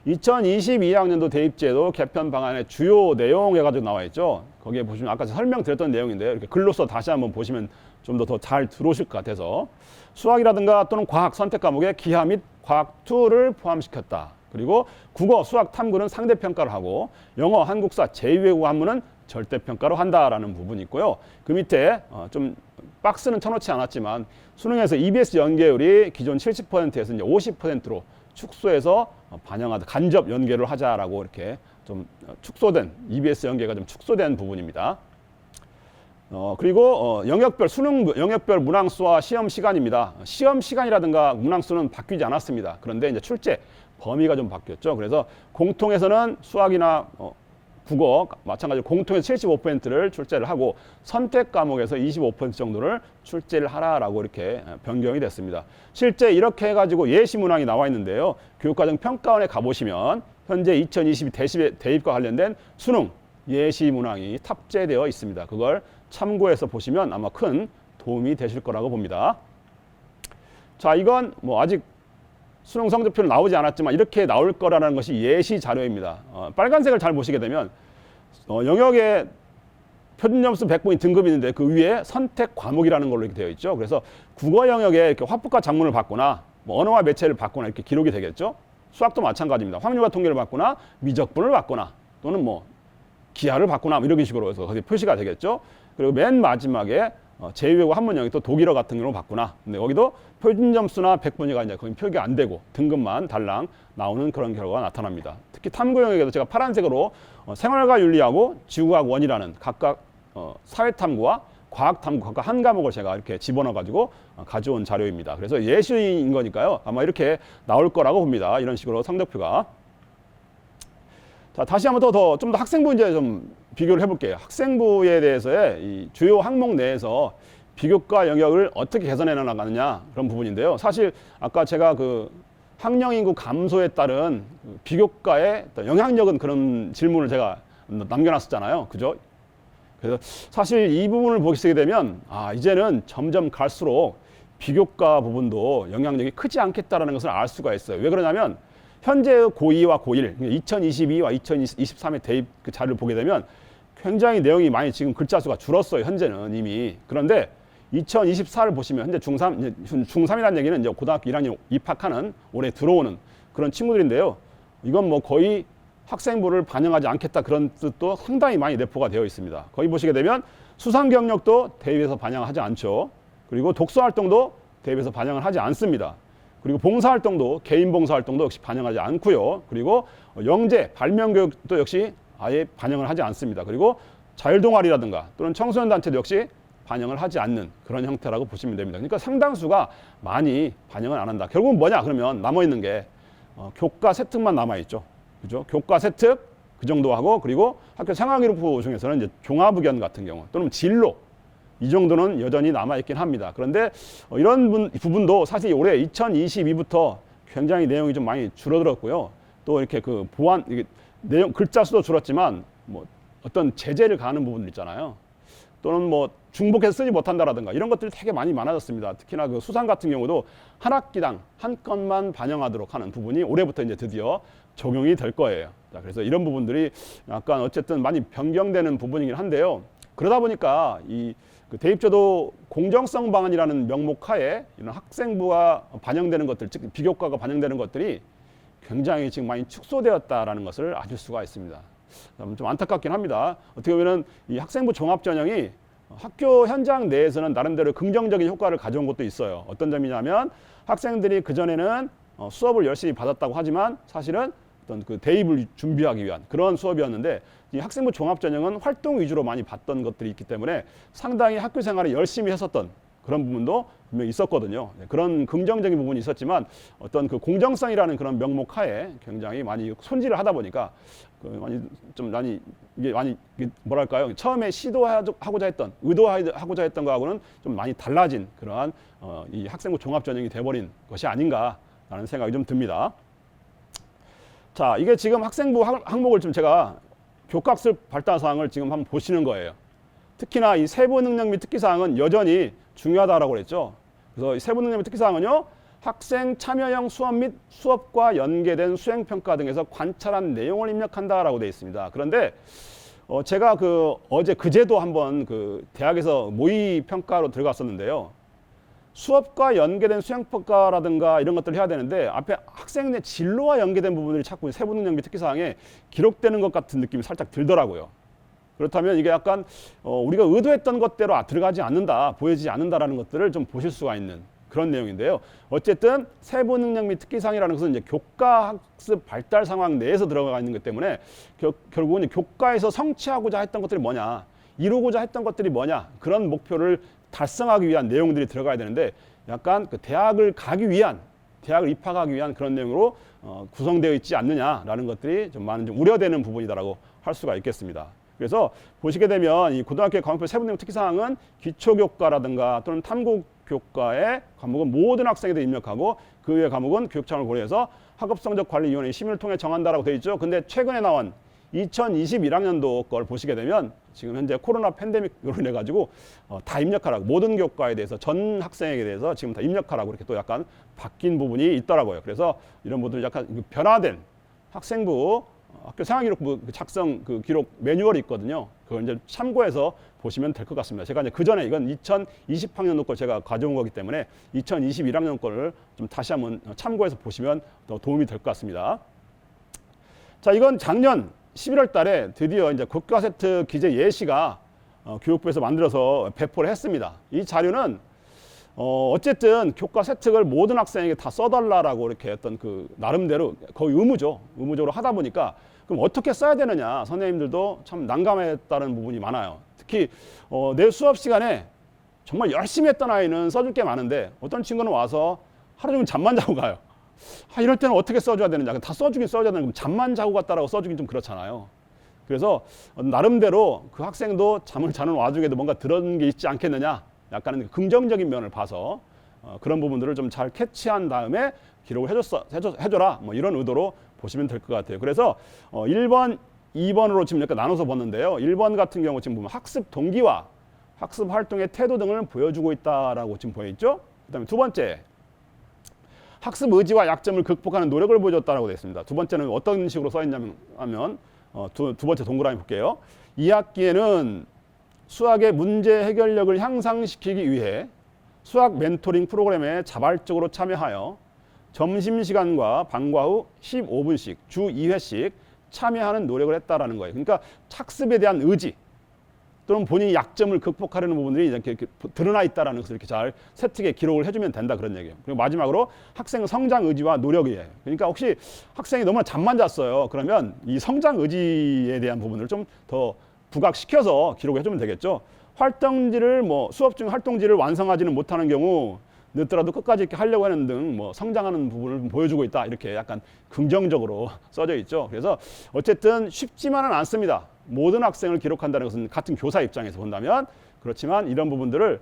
2022학년도 대입제도 개편 방안의 주요 내용 해가지고 나와 있죠. 거기에 보시면 아까 설명드렸던 내용인데요. 이렇게 글로써 다시 한번 보시면 좀 더 잘 들어오실 것 같아서 수학이라든가 또는 과학 선택 과목에 기하 및 과학 2를 포함시켰다. 그리고 국어, 수학, 탐구는 상대평가를 하고 영어, 한국사, 제2외국어 한문은 절대평가로 한다라는 부분이 있고요. 그 밑에 좀 박스는 쳐놓지 않았지만 수능에서 EBS 연계율이 기존 70%에서 이제 50%로 축소해서 반영하다, 간접 연계를 하자라고 이렇게 좀 축소된, EBS 연계가 좀 축소된 부분입니다. 그리고 영역별 수능 영역별 문항수와 시험 시간입니다. 시험 시간이라든가 문항수는 바뀌지 않았습니다. 그런데 이제 출제 범위가 좀 바뀌었죠. 그래서 공통에서는 수학이나 국어 마찬가지로 공통에서 75%를 출제를 하고 선택 과목에서 25% 정도를 출제를 하라라고 이렇게 변경이 됐습니다. 실제 이렇게 해가지고 예시 문항이 나와 있는데요. 교육과정 평가원에 가보시면 현재 2022 대입과 관련된 수능 예시 문항이 탑재되어 있습니다. 그걸 참고해서 보시면 아마 큰 도움이 되실 거라고 봅니다. 자, 이건 뭐 아직 수능 성적표는 나오지 않았지만 이렇게 나올 거라는 것이 예시 자료입니다. 빨간색을 잘 보시게 되면 영역에 표준 점수 100분이 등급이 있는데 그 위에 선택 과목이라는 걸로 이렇게 되어 있죠. 그래서 국어 영역에 이렇게 화법과 작문을 받거나 뭐 언어와 매체를 받거나 이렇게 기록이 되겠죠. 수학도 마찬가지입니다. 확률과 통계를 받거나 미적분을 받거나 또는 뭐 기하를 받거나 뭐 이런 식으로 해서 거기 표시가 되겠죠. 그리고 맨 마지막에 제2외국어 한문 영역 또 독일어 같은 경우를 받거나 근데 거기도 표준 점수나 100분위가 이제 거기 표기가 안 되고 등급만 달랑 나오는 그런 결과가 나타납니다. 특히 탐구 영역에도 제가 파란색으로 생활과 윤리하고 지구과학 원이라는 각각 사회탐구와 과학탐구 각각 한 과목을 제가 이렇게 집어넣어 가지고 가져온 자료입니다. 그래서 예시인 거니까요. 아마 이렇게 나올 거라고 봅니다. 이런 식으로 성적표가. 자, 다시 한번 좀 더 학생부 이제 좀 비교를 해볼게요. 학생부에 대해서의 이 주요 항목 내에서 비교과 영역을 어떻게 개선해 나가느냐 그런 부분인데요. 사실 아까 제가 그 학령 인구 감소에 따른 비교과의 영향력은 그런 질문을 제가 남겨놨었잖아요. 그죠? 그래서 사실 이 부분을 보시게 되면 이제는 점점 갈수록 비교과 부분도 영향력이 크지 않겠다라는 것을 알 수가 있어요. 왜 그러냐면 현재 고2와 고1, 2022와 2023의 대입 그 자료를 보게 되면 굉장히 내용이 많이 지금 글자 수가 줄었어요. 현재는 이미. 그런데 2024를 보시면 현재 중3이라는 얘기는 이제 고등학교 1학년 입학하는 올해 들어오는 그런 친구들인데요. 이건 뭐 거의 학생부를 반영하지 않겠다 그런 뜻도 상당히 많이 내포가 되어 있습니다. 거기 보시게 되면 수상 경력도 대입에서 반영하지 않죠. 그리고 독서 활동도 대입에서 반영을 하지 않습니다. 그리고 봉사활동도 개인 봉사활동도 역시 반영하지 않고요. 그리고 영재 발명교육도 역시 아예 반영을 하지 않습니다. 그리고 자율동아리라든가 또는 청소년단체도 역시 반영을 하지 않는 그런 형태라고 보시면 됩니다. 그러니까 상당수가 많이 반영을 안 한다. 결국은 뭐냐 그러면 남아있는 게 교과 세특만 남아있죠. 그죠? 교과 세특 그 정도 하고 그리고 학교 생활기록부 중에서는 이제 종합의견 같은 경우 또는 진로 이 정도는 여전히 남아있긴 합니다. 그런데 이런 부분도 사실 올해 2022부터 굉장히 내용이 좀 많이 줄어들었고요. 또 이렇게 그 보완, 내용, 글자 수도 줄었지만 뭐 어떤 제재를 가하는 부분들 있잖아요. 또는 뭐 중복해서 쓰지 못한다라든가 이런 것들이 되게 많이 많아졌습니다. 특히나 그 수상 같은 경우도 한 학기당 한 건만 반영하도록 하는 부분이 올해부터 이제 드디어 적용이 될 거예요. 자, 그래서 이런 부분들이 약간 어쨌든 많이 변경되는 부분이긴 한데요. 그러다 보니까 그 대입제도 공정성 방안이라는 명목 하에 이런 학생부가 반영되는 것들, 즉 비교과가 반영되는 것들이 굉장히 지금 많이 축소되었다라는 것을 아실 수가 있습니다. 좀 안타깝긴 합니다. 어떻게 보면 이 학생부 종합전형이 학교 현장 내에서는 나름대로 긍정적인 효과를 가져온 것도 있어요. 어떤 점이냐면 학생들이 그전에는 수업을 열심히 받았다고 하지만 사실은 어떤 그 대입을 준비하기 위한 그런 수업이었는데 이 학생부 종합전형은 활동 위주로 많이 봤던 것들이 있기 때문에 상당히 학교 생활을 열심히 했었던 그런 부분도 분명히 있었거든요. 그런 긍정적인 부분이 있었지만 어떤 그 공정성이라는 그런 명목 하에 굉장히 많이 손질을 하다 보니까 이게 뭐랄까요? 처음에 시도하고자 했던 의도하고자 했던 거하고는 좀 많이 달라진 그러한 이 학생부 종합전형이 돼버린 것이 아닌가라는 생각이 좀 듭니다. 자, 이게 지금 학생부 항목을 좀 제가 교과학습 발달 사항을 지금 한번 보시는 거예요. 특히나 이 세부 능력 및 특기 사항은 여전히 중요하다라고 그랬죠. 그래서 이 세부 능력 및 특기 사항은요, 학생 참여형 수업 및 수업과 연계된 수행 평가 등에서 관찰한 내용을 입력한다라고 되어 있습니다. 그런데 제가 그제도 한번 그 대학에서 모의 평가로 들어갔었는데요. 수업과 연계된 수행평가라든가 이런 것들을 해야 되는데 앞에 학생의 진로와 연계된 부분들이 자꾸 세부 능력 및 특기 사항에 기록되는 것 같은 느낌이 살짝 들더라고요. 그렇다면 이게 약간 우리가 의도했던 것대로 들어가지 않는다, 보여지지 않는다라는 것들을 좀 보실 수가 있는 그런 내용인데요. 어쨌든 세부 능력 및 특기 사항이라는 것은 이제 교과 학습 발달 상황 내에서 들어가 있는 것 때문에 결국은 교과에서 성취하고자 했던 것들이 뭐냐, 이루고자 했던 것들이 뭐냐, 그런 목표를 달성하기 위한 내용들이 들어가야 되는데 약간 그 대학을 입학하기 위한 그런 내용으로 구성되어 있지 않느냐라는 것들이 좀 많은 좀 우려되는 부분이다라고 할 수가 있겠습니다. 그래서 보시게 되면 이 고등학교 과목별 세부 능력 특기 사항은 기초교과라든가 또는 탐구교과의 과목은 모든 학생에게 입력하고 그 외의 과목은 교육청을 고려해서 학업성적관리위원회 심의를 통해 정한다라고 되어 있죠. 근데 최근에 나온 2021학년도 걸 보시게 되면 지금 현재 코로나 팬데믹으로 인해 가지고 다 입력하라고, 모든 교과에 대해서 전 학생에게 대해서 지금 다 입력하라고 이렇게 또 약간 바뀐 부분이 있더라고요. 그래서 이런 부분들 약간 변화된 학생부 학교 생활기록부 작성 그 기록 매뉴얼이 있거든요. 그걸 이제 참고해서 보시면 될 것 같습니다. 제가 이제 그 전에 이건 2020학년도 걸 제가 가져온 거기 때문에 2021학년 거를 좀 다시 한번 참고해서 보시면 더 도움이 될 것 같습니다. 자, 이건 작년 11월 달에 드디어 이제 교과 세트 기재 예시가 교육부에서 만들어서 배포를 했습니다. 이 자료는 어쨌든 교과 세특을 모든 학생에게 다 써달라라고 이렇게 했던 그 나름대로 거의 의무적으로 하다 보니까 그럼 어떻게 써야 되느냐 선생님들도 참 난감했다는 부분이 많아요. 특히 내 수업 시간에 정말 열심히 했던 아이는 써줄 게 많은데 어떤 친구는 와서 하루 종일 잠만 자고 가요. 이럴 때는 어떻게 써줘야 되느냐. 다 써주긴 써줘야 되는데 잠만 자고 갔다라고 써주긴 좀 그렇잖아요. 그래서 나름대로 그 학생도 잠을 자는 와중에도 뭔가 들은 게 있지 않겠느냐. 약간은 긍정적인 면을 봐서 그런 부분들을 좀 잘 캐치한 다음에 기록을 해줘라. 뭐 이런 의도로 보시면 될 것 같아요. 그래서 1번, 2번으로 지금 약간 나눠서 봤는데요. 1번 같은 경우 지금 보면 학습 동기와 학습 활동의 태도 등을 보여주고 있다라고 지금 보여있죠. 그다음에 두 번째, 학습 의지와 약점을 극복하는 노력을 보여줬다라고 되어 있습니다. 두 번째는 어떤 식으로 써 있냐면 두 번째 동그라미 볼게요. 2학기에는 수학의 문제 해결력을 향상시키기 위해 수학 멘토링 프로그램에 자발적으로 참여하여 점심시간과 방과 후 15분씩 주 2회씩 참여하는 노력을 했다라는 거예요. 그러니까 학습에 대한 의지 또는 본인이 약점을 극복하려는 부분들이 이렇게 드러나 있다라는 것을 이렇게 잘 세특에 기록을 해주면 된다 그런 얘기예요. 그리고 마지막으로 학생 성장 의지와 노력이에요. 그러니까 혹시 학생이 너무 잠만 잤어요. 그러면 이 성장 의지에 대한 부분을 좀 더 부각시켜서 기록을 해주면 되겠죠. 활동지를 수업 중 활동지를 완성하지는 못하는 경우 늦더라도 끝까지 이렇게 하려고 하는 등 성장하는 부분을 보여주고 있다. 이렇게 약간 긍정적으로 써져 있죠. 그래서 어쨌든 쉽지만은 않습니다. 모든 학생을 기록한다는 것은 같은 교사 입장에서 본다면 그렇지만 이런 부분들을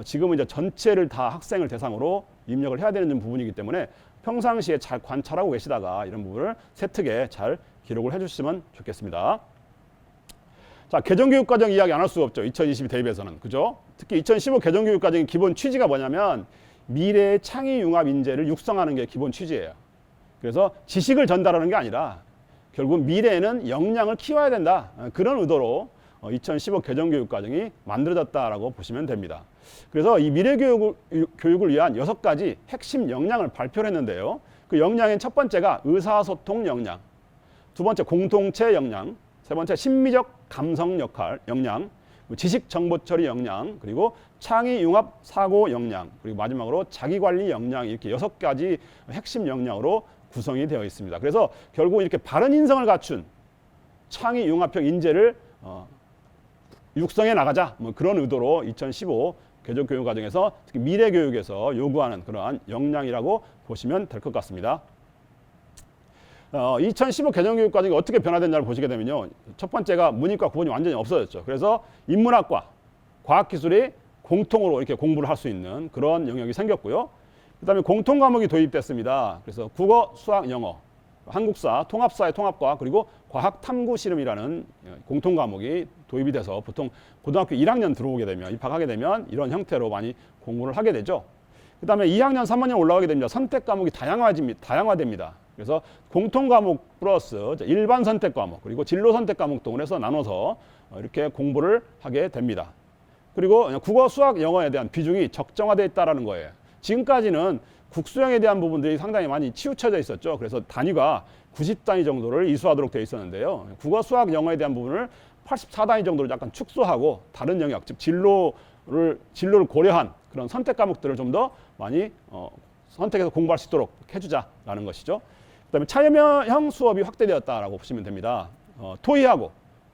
지금은 이제 전체를 다 학생을 대상으로 입력을 해야 되는 부분이기 때문에 평상시에 잘 관찰하고 계시다가 이런 부분을 세특에 잘 기록을 해주시면 좋겠습니다. 자, 개정교육과정 이야기 안 할 수가 없죠. 2022 대입에서는. 그죠? 특히 2015 개정교육과정의 기본 취지가 뭐냐면 미래의 창의 융합 인재를 육성하는 게 기본 취지예요. 그래서 지식을 전달하는 게 아니라 결국 미래에는 역량을 키워야 된다. 그런 의도로 2015 개정교육과정이 만들어졌다라고 보시면 됩니다. 그래서 이 미래교육을 위한 6가지 핵심 역량을 발표를 했는데요. 그 역량의 첫 번째가 의사소통 역량, 두 번째 공동체 역량, 세 번째 심미적 감성 역량, 지식 정보 처리 역량, 그리고 창의 융합 사고 역량, 그리고 마지막으로 자기 관리 역량, 이렇게 6가지 핵심 역량으로 구성이 되어 있습니다. 그래서 결국 이렇게 바른 인성을 갖춘 창의 융합형 인재를 육성해 나가자, 뭐 그런 의도로 2015 개정교육과정에서 특히 미래교육에서 요구하는 그러한 역량이라고 보시면 될 것 같습니다. 2015 개정교육과정이 어떻게 변화됐냐를 보시게 되면요, 첫 번째가 문이과 구분이 완전히 없어졌죠. 그래서 인문학과, 과학기술이 공통으로 이렇게 공부를 할 수 있는 그런 영역이 생겼고요. 그다음에 공통 과목이 도입됐습니다. 그래서 국어, 수학, 영어, 한국사, 통합사회 통합과학, 그리고 과학탐구실험이라는 공통 과목이 도입이 돼서 보통 고등학교 1학년 들어오게 되면, 입학하게 되면 이런 형태로 많이 공부를 하게 되죠. 그다음에 2학년, 3학년 올라가게 됩니다. 선택 과목이 다양화됩니다. 그래서 공통 과목 플러스 일반 선택 과목, 그리고 진로 선택 과목 등을 해서 나눠서 이렇게 공부를 하게 됩니다. 그리고 국어, 수학, 영어에 대한 비중이 적정화되어 있다는 거예요. 지금까지는 국수형에 대한 부분들이 상당히 많이 치우쳐져 있었죠. 그래서 단위가 90단위 정도를 이수하도록 되어 있었는데요. 국어, 수학, 영어에 대한 부분을 84단위 정도로 약간 축소하고 다른 영역, 즉 진로를 고려한 그런 선택 과목들을 좀 더 많이 선택해서 공부할 수 있도록 해주자라는 것이죠. 그다음에 참여형 수업이 확대되었다라고 보시면 됩니다. 토의하고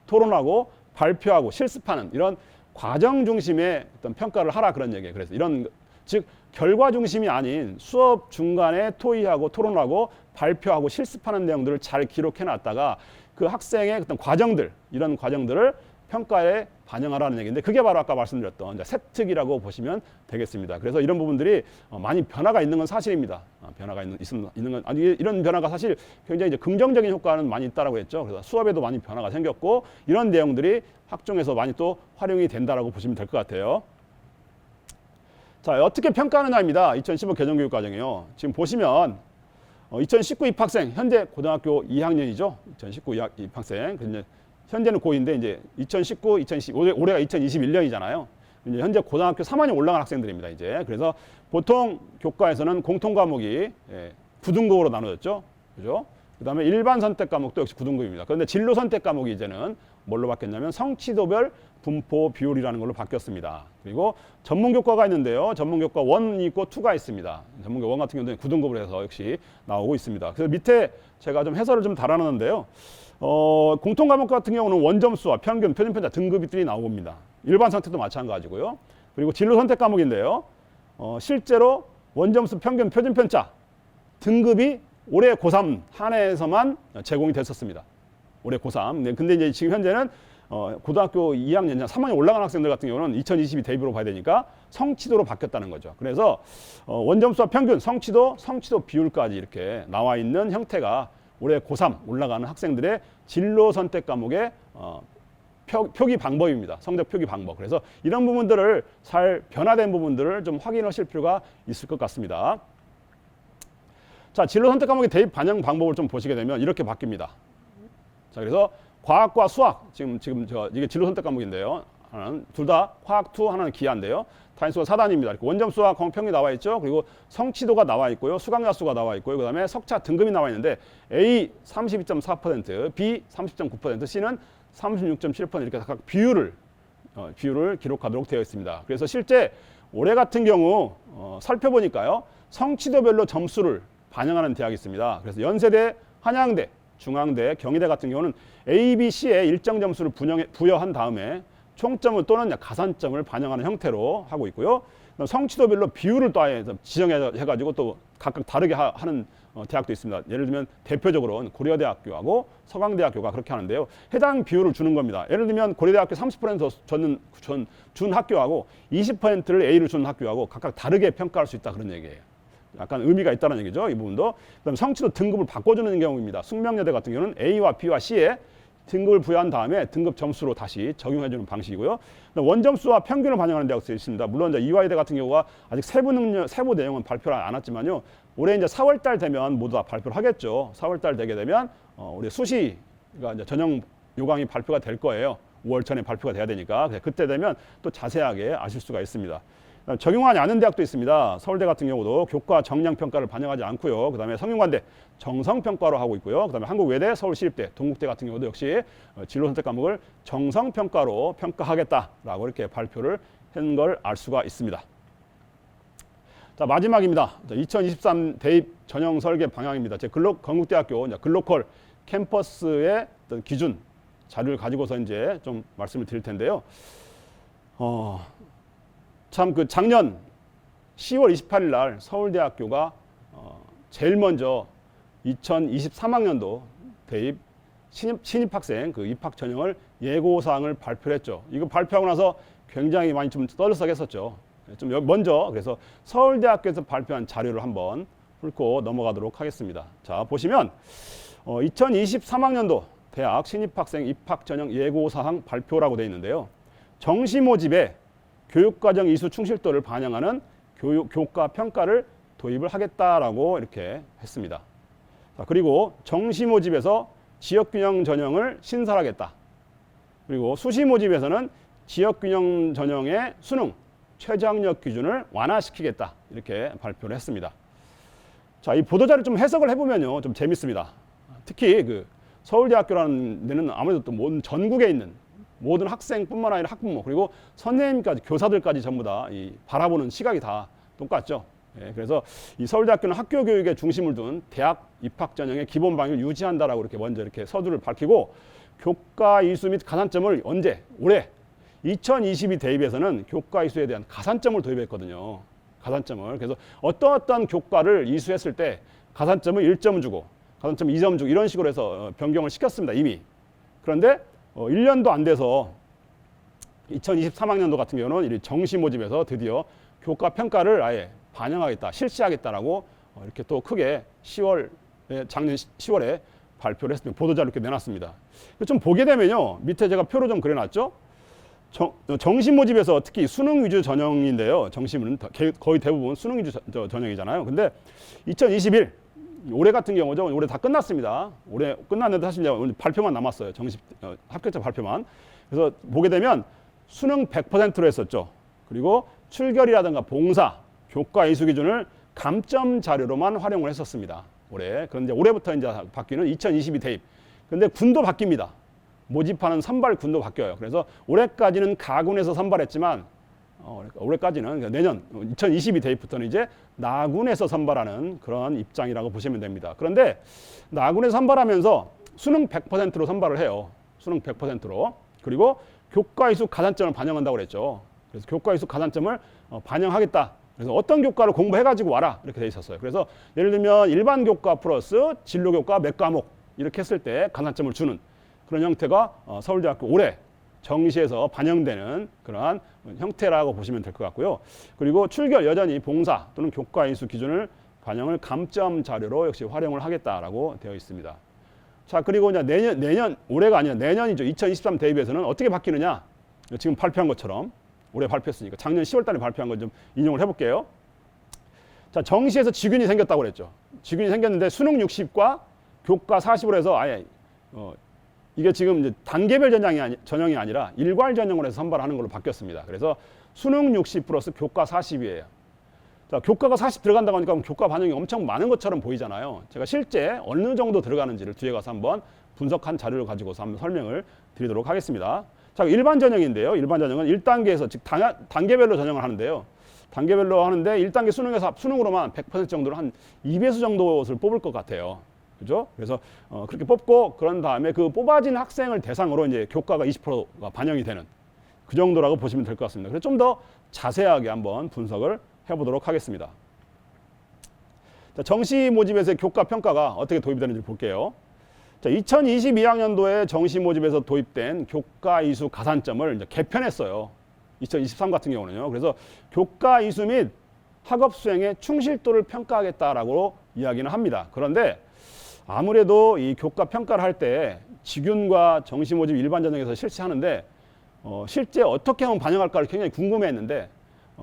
토론하고 발표하고 실습하는 이런 과정 중심의 어떤 평가를 하라 그런 얘기예요. 그래서 이런 즉 결과 중심이 아닌 수업 중간에 토의하고 토론하고 발표하고 실습하는 내용들을 잘 기록해 놨다가 그 학생의 어떤 과정들, 이런 과정들을 평가에 반영하라는 얘기인데, 그게 바로 아까 말씀드렸던 이제 세특이라고 보시면 되겠습니다. 그래서 이런 부분들이 많이 변화가 있는 건 사실입니다. 변화가 있는 건 아니, 이런 변화가 사실 굉장히 이제 긍정적인 효과는 많이 있다라고 했죠. 그래서 수업에도 많이 변화가 생겼고 이런 내용들이 학종에서 많이 또 활용이 된다라고 보시면 될 것 같아요. 자, 어떻게 평가하느냐입니다. 2015 개정교육과정이요. 지금 보시면 2019 입학생, 현재 고등학교 2학년이죠. 2019 입학생. 근데 현재는 고2인데 이제 2019, 2020, 올해가 2021년이잖아요. 이제 현재 고등학교 3학년 올라간 학생들입니다. 이제 그래서 보통 교과에서는 공통 과목이 9등급으로 나눠졌죠. 그죠? 그다음에 일반 선택 과목도 역시 9등급입니다. 그런데 진로 선택 과목이 이제는 뭘로 바뀌었냐면 성취도별 분포 비율이라는 걸로 바뀌었습니다. 그리고 전문 교과가 있는데요. 전문 교과 1이 있고 2가 있습니다. 전문 교과 1 같은 경우는 9등급으로 해서 역시 나오고 있습니다. 그래서 밑에 제가 좀 해설을 좀 달아놨는데요. 공통 과목 같은 경우는 원점수와 평균, 표준편차 등급들이 나옵니다. 일반 선택도 마찬가지고요. 그리고 진로 선택 과목인데요. 실제로 원점수, 평균, 표준편차 등급이 올해 고3 한 해에서만 제공이 됐었습니다. 올해 고3. 네, 근데 이제 지금 현재는 고등학교 2학년, 3학년 올라간 학생들 같은 경우는 2022 대입으로 봐야 되니까 성취도로 바뀌었다는 거죠. 그래서 원점수와 평균, 성취도 비율까지 이렇게 나와 있는 형태가 올해 고3 올라가는 학생들의 진로 선택 과목의 표기 방법입니다. 성적 표기 방법. 그래서 이런 부분들을 잘 변화된 부분들을 좀 확인하실 필요가 있을 것 같습니다. 자, 진로 선택 과목의 대입 반영 방법을 좀 보시게 되면 이렇게 바뀝니다. 자, 그래서 과학과 수학, 이게 진로 선택 과목인데요. 하나는 둘 다 화학 2, 하나는 기하인데요. 단위수가 4단위입니다. 원점수와 평균이 나와 있죠. 그리고 성취도가 나와 있고요. 수강자수가 나와 있고요. 그다음에 석차 등급이 나와 있는데 A 32.4%, B 30.9%, C는 36.7% 이렇게 각각 비율을 기록하도록 되어 있습니다. 그래서 실제 올해 같은 경우 살펴보니까요. 성취도별로 점수를 반영하는 대학이 있습니다. 그래서 연세대, 한양대, 중앙대, 경희대 같은 경우는 A, B, C에 일정 점수를 부여한 다음에 총점을 또는 가산점을 반영하는 형태로 하고 있고요. 성취도별로 비율을 또 아예 지정해가지고 또 각각 다르게 하는 대학도 있습니다. 예를 들면 대표적으로 고려대학교하고 서강대학교가 그렇게 하는데요. 해당 비율을 주는 겁니다. 예를 들면 고려대학교 30% 준 학교하고 20%를 A를 준 학교하고 각각 다르게 평가할 수 있다 그런 얘기예요. 약간 의미가 있다는 얘기죠. 이 부분도. 그다음에 성취도 등급을 바꿔주는 경우입니다. 숙명여대 같은 경우는 A와 B와 C에 등급을 부여한 다음에 등급 점수로 다시 적용해주는 방식이고요. 원점수와 평균을 반영하는 대학도 있습니다. 물론 이제 이화여대 같은 경우가 아직 세부 내용은 발표를 안 했지만요. 올해 이제 4월달 되면 모두 다 발표를 하겠죠. 4월달 되게 되면 우리 수시가 이제 전형 요강이 발표가 될 거예요. 5월 전에 발표가 돼야 되니까 그때 되면 또 자세하게 아실 수가 있습니다. 적용하지 않은 대학도 있습니다. 서울대 같은 경우도 교과 정량 평가를 반영하지 않고요. 그다음에 성균관대 정성 평가로 하고 있고요. 그다음에 한국외대, 서울시립대, 동국대 같은 경우도 역시 진로 선택 과목을 정성 평가로 평가하겠다라고 이렇게 발표를 한 걸 알 수가 있습니다. 자, 마지막입니다. 2023 대입 전형 설계 방향입니다. 제 건국대학교 글로컬 캠퍼스의 어떤 기준 자료를 가지고서 이제 좀 말씀을 드릴 텐데요. 참 그 작년 10월 28일 날 서울대학교가 제일 먼저 2023학년도 대입 신입학생 그 입학 전형을 예고사항을 발표했죠. 이거 발표하고 나서 굉장히 많이 좀 떠들썩했었죠. 좀 먼저 그래서 서울대학교에서 발표한 자료를 한번 훑고 넘어가도록 하겠습니다. 자, 보시면 2023학년도 대학 신입학생 입학 전형 예고사항 발표라고 되어 있는데요. 정시 모집에 교육과정 이수 충실도를 반영하는 교과 평가를 도입을 하겠다라고 이렇게 했습니다. 자, 그리고 정시 모집에서 지역균형 전형을 신설하겠다. 그리고 수시 모집에서는 지역균형 전형의 수능 최저학력 기준을 완화시키겠다. 이렇게 발표를 했습니다. 자, 이 보도자료 좀 해석을 해보면요, 좀 재밌습니다. 특히 그 서울대학교라는 데는 아무래도 또 모든 전국에 있는 모든 학생뿐만 아니라 학부모 그리고 선생님까지 교사들까지 전부 다 이 바라보는 시각이 다 똑같죠. 예, 그래서 이 서울대학교는 학교 교육에 중심을 둔 대학 입학 전형의 기본 방향을 유지한다라고 이렇게 먼저 이렇게 서두를 밝히고 교과 이수 및 가산점을 언제 올해 2022 대입에서는 교과 이수에 대한 가산점을 도입했거든요. 가산점을. 그래서 어떤 교과를 이수했을 때 가산점을 1점 주고 가산점 2점 주고 이런 식으로 해서 변경을 시켰습니다. 이미. 그런데 1년도 안 돼서 2023학년도 같은 경우는 정시 모집에서 드디어 교과 평가를 아예 반영하겠다, 실시하겠다라고 이렇게 또 크게 작년 10월에 발표를 했습니다. 보도자료 이렇게 내놨습니다. 좀 보게 되면요, 밑에 제가 표로 좀 그려놨죠. 정시 모집에서 특히 수능 위주 전형인데요. 정시는 거의 대부분 수능 위주 전형이잖아요. 근데 2021 올해 같은 경우죠. 올해 다 끝났습니다. 올해 끝났는데 사실 오늘 발표만 남았어요. 정시 합격자 발표만. 그래서 보게 되면 수능 100%로 했었죠. 그리고 출결이라든가 봉사, 교과 이수 기준을 감점 자료로만 활용을 했었습니다. 올해. 그런데 올해부터 이제 바뀌는 2022 대입. 근데 군도 바뀝니다. 모집하는 선발 군도 바뀌어요. 그래서 올해까지는 가군에서 선발했지만 올해까지는 내년 2022 대입부터는 이제 나군에서 선발하는 그런 입장이라고 보시면 됩니다. 그런데 나군에서 선발하면서 수능 100%로 선발을 해요. 수능 100%로. 그리고 교과 이수 가산점을 반영한다고 그랬죠. 그래서 교과 이수 가산점을 반영하겠다. 그래서 어떤 교과를 공부해가지고 와라 이렇게 돼 있었어요. 그래서 예를 들면 일반 교과 플러스 진로 교과 몇 과목 이렇게 했을 때 가산점을 주는 그런 형태가 서울대학교 올해 정시에서 반영되는 그러한 형태라고 보시면 될 것 같고요. 그리고 출결 여전히 봉사 또는 교과 이수 기준을 반영을 감점 자료로 역시 활용을 하겠다라고 되어 있습니다. 자, 그리고 이제 내년 올해가 아니라 내년이죠. 2023 대입에서는 어떻게 바뀌느냐? 지금 발표한 것처럼 올해 발표했으니까 작년 10월 달에 발표한 거 좀 인용을 해볼게요. 자, 정시에서 지균이 생겼다고 그랬죠. 지균이 생겼는데 수능 60과 교과 40으로 해서 아예 이게 지금 이제 단계별 전형이 아니라 일괄 전형으로 해서 선발하는 걸로 바뀌었습니다. 그래서 수능 60 플러스 교과 40이에요. 자, 교과가 40 들어간다고 하니까 교과 반영이 엄청 많은 것처럼 보이잖아요. 제가 실제 어느 정도 들어가는지를 뒤에 가서 한번 분석한 자료를 가지고서 한번 설명을 드리도록 하겠습니다. 자, 일반 전형인데요. 일반 전형은 1단계에서 즉 단계별로 전형을 하는데요. 단계별로 하는데 1단계 수능으로만 100% 정도로 한 2배수 정도를 뽑을 것 같아요. 그죠? 그래서 그렇게 뽑고 그런 다음에 그 뽑아진 학생을 대상으로 이제 교과가 20%가 반영이 되는 그 정도라고 보시면 될 것 같습니다. 그래서 좀 더 자세하게 한번 분석을 해보도록 하겠습니다. 자, 정시 모집에서의 교과 평가가 어떻게 도입이 되는지 볼게요. 자, 2022학년도에 정시 모집에서 도입된 교과 이수 가산점을 이제 개편했어요. 2023 같은 경우는요. 그래서 교과 이수 및 학업 수행의 충실도를 평가하겠다라고 이야기는 합니다. 그런데 아무래도 이 교과 평가를 할 때 지균과 정시 모집 일반 전형에서 실시하는데 실제 어떻게 하면 반영할까를 굉장히 궁금해했는데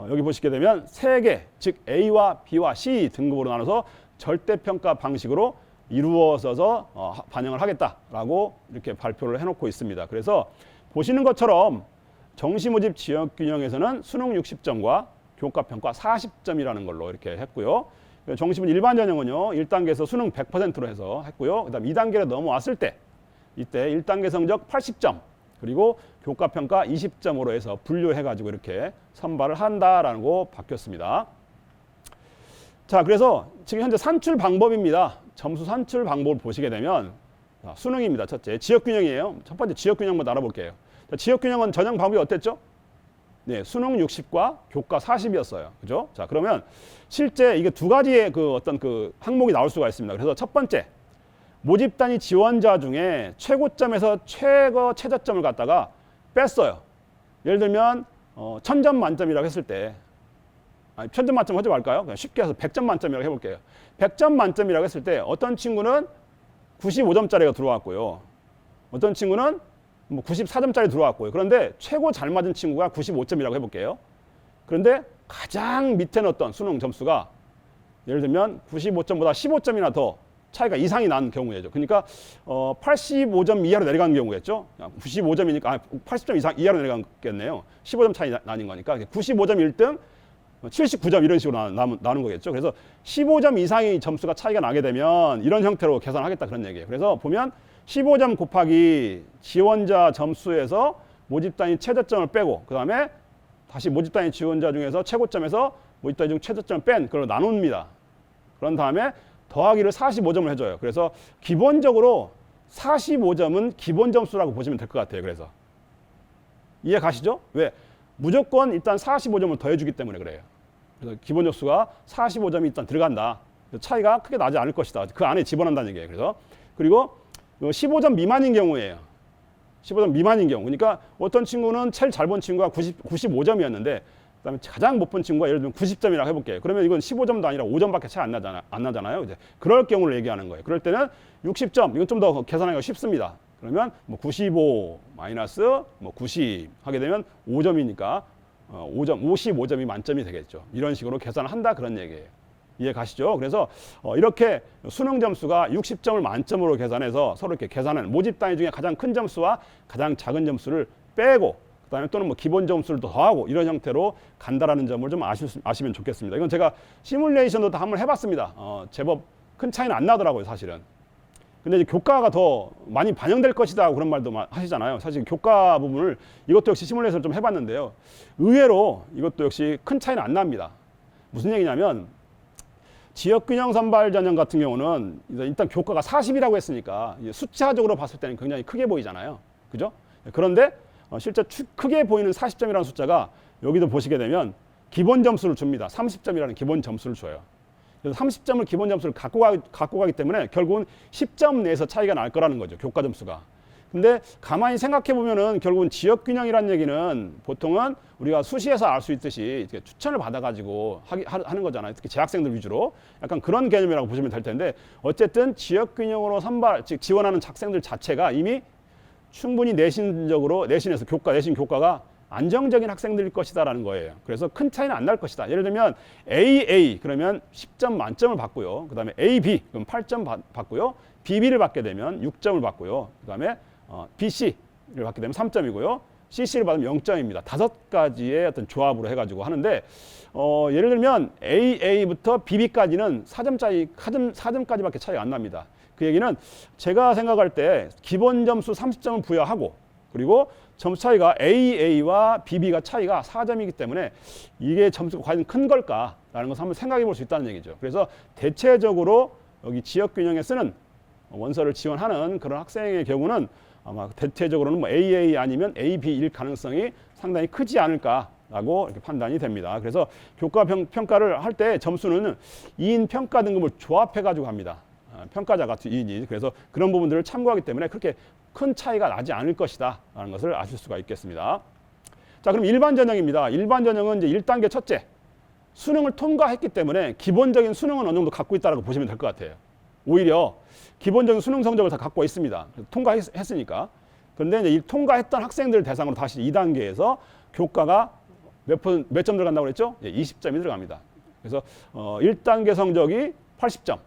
여기 보시게 되면 3개, 즉 A와 B와 C 등급으로 나눠서 절대평가 방식으로 이루어져서 반영을 하겠다라고 이렇게 발표를 해놓고 있습니다. 그래서 보시는 것처럼 정시 모집 지역균형에서는 수능 60점과 교과 평가 40점이라는 걸로 이렇게 했고요. 정시분 일반 전형은요. 1단계에서 수능 100%로 해서 했고요. 그다음 2단계로 넘어왔을 때 이때 1단계 성적 80점 그리고 교과 평가 20점으로 해서 분류해 가지고 이렇게 선발을 한다라고 바뀌었습니다. 자, 그래서 지금 현재 산출 방법입니다. 점수 산출 방법을 보시게 되면 수능입니다. 첫째, 지역균형이에요. 첫 번째 지역균형 한번 알아볼게요. 자, 지역균형은 전형 방법이 어땠죠? 네, 수능 60과 교과 40이었어요. 그죠? 자, 그러면 실제 이게 두 가지의 그 어떤 그 항목이 나올 수가 있습니다. 그래서 첫 번째, 모집 단위 지원자 중에 최고점에서 최저점을 갖다가 뺐어요. 예를 들면 1000점 만점이라고 했을 때 1000점 만점 하지 말까요? 그냥 쉽게 해서 100점 만점이라고 해볼게요. 100점 만점이라고 했을 때 어떤 친구는 95점짜리가 들어왔고요. 어떤 친구는 뭐 94점짜리 들어왔고요. 그런데 최고 잘 맞은 친구가 95점이라고 해볼게요. 그런데 가장 밑에 넣었던 수능 점수가 예를 들면 95점보다 15점이나 더 차이가 이상이 난 경우에죠. 그러니까 85점 이하로 내려간 경우겠죠. 95점이니까 80점 이상 이하로 내려갔겠네요. 15점 차이 나는 거니까 95점 1등, 79점 이런 식으로 나눈 거겠죠. 그래서 15점 이상의 점수가 차이가 나게 되면 이런 형태로 계산하겠다 그런 얘기예요. 그래서 보면 15점 곱하기 지원자 점수에서 모집 단위 최저점을 빼고 그 다음에 다시 모집 단위 지원자 중에서 최고점에서 모집 단위 중 최저점을 뺀 그걸 나눕니다. 그런 다음에 더하기를 45점을 해줘요. 그래서 기본적으로 45점은 기본 점수라고 보시면 될 것 같아요. 그래서 이해 가시죠? 왜? 무조건 일단 45점을 더해주기 때문에 그래요. 그래서 기본 점수가 45점이 일단 들어간다. 차이가 크게 나지 않을 것이다. 그 안에 집어넣는다는 얘기예요. 그래서 그리고 15점 미만인 경우예요. 15점 미만인 경우. 그러니까 어떤 친구는 제일 잘 본 친구가 95점이었는데 그다음에 가장 못 본 친구가 예를 들면 90점이라고 해볼게요. 그러면 이건 15점도 아니라 5점밖에 차이 안 나잖아요. 이제 그럴 경우를 얘기하는 거예요. 그럴 때는 60점, 이건 좀 더 계산하기가 쉽습니다. 그러면 뭐 95 마이너스 뭐 90 하게 되면 5점이니까 55점이 만점이 되겠죠. 이런 식으로 계산을 한다 그런 얘기예요. 이해 가시죠? 그래서 이렇게 수능 점수가 60점을 만점으로 계산해서 서로 이렇게 계산하는 모집 단위 중에 가장 큰 점수와 가장 작은 점수를 빼고 그다음에 또는 뭐 기본 점수를 더하고 이런 형태로 간다라는 점을 좀 아시면 좋겠습니다. 이건 제가 시뮬레이션도 다 한번 해봤습니다. 제법 큰 차이는 안 나더라고요, 사실은. 근데 이제 교과가 더 많이 반영될 것이다 그런 말도 하시잖아요. 사실 교과 부분을 이것도 역시 시뮬레이션을 좀 해봤는데요. 의외로 이것도 역시 큰 차이는 안 납니다. 무슨 얘기냐면 지역균형 선발 전형 같은 경우는 일단 교과가 40이라고 했으니까 숫자적으로 봤을 때는 굉장히 크게 보이잖아요. 그죠? 그런데 실제 크게 보이는 40점이라는 숫자가 여기도 보시게 되면 기본 점수를 줍니다. 30점이라는 기본 점수를 줘요. 그래서 30점을 기본 점수를 갖고 가기 때문에 결국은 10점 내에서 차이가 날 거라는 거죠. 교과 점수가. 근데 가만히 생각해 보면은 결국은 지역균형이라는 얘기는 보통은 우리가 수시에서 알 수 있듯이 추천을 받아가지고 하는 거잖아요. 특히 재학생들 위주로. 약간 그런 개념이라고 보시면 될 텐데 어쨌든 지역균형으로 즉 지원하는 학생들 자체가 이미 충분히 내신에서 내신 교과가 안정적인 학생들일 것이다라는 거예요. 그래서 큰 차이는 안 날 것이다. 예를 들면 AA 그러면 10점 만점을 받고요. 그 다음에 AB 그럼 8점 받고요. BB를 받게 되면 6점을 받고요. 그 다음에 BC를 받게 되면 3점이고요. CC를 받으면 0점입니다. 5가지의 어떤 조합으로 해가지고 하는데 예를 들면 AA부터 BB까지는 4점까지밖에 차이가 안 납니다. 그 얘기는 제가 생각할 때 기본 점수 30점을 부여하고 그리고 점수 차이가 AA와 BB가 차이가 4점이기 때문에 이게 점수가 과연 큰 걸까라는 것을 한번 생각해 볼 수 있다는 얘기죠. 그래서 대체적으로 여기 지역균형에 쓰는 원서를 지원하는 그런 학생의 경우는 아마 대체적으로는 뭐 AA 아니면 AB일 가능성이 상당히 크지 않을까라고 이렇게 판단이 됩니다. 그래서 교과 평가를 할 때 점수는 2인 평가 등급을 조합해가지고 합니다. 평가자가 2인이. 그래서 그런 부분들을 참고하기 때문에 그렇게 큰 차이가 나지 않을 것이다 라는 것을 아실 수가 있겠습니다. 자, 그럼 일반 전형입니다. 일반 전형은 이제 1단계 첫째, 수능을 통과했기 때문에 기본적인 수능은 어느 정도 갖고 있다고 보시면 될 것 같아요. 오히려 기본적인 수능 성적을 다 갖고 있습니다. 통과했으니까. 그런데 이제 이 통과했던 학생들 대상으로 다시 2단계에서 교과가 몇 점 들어간다고 그랬죠? 20점이 들어갑니다. 그래서 1단계 성적이 80점.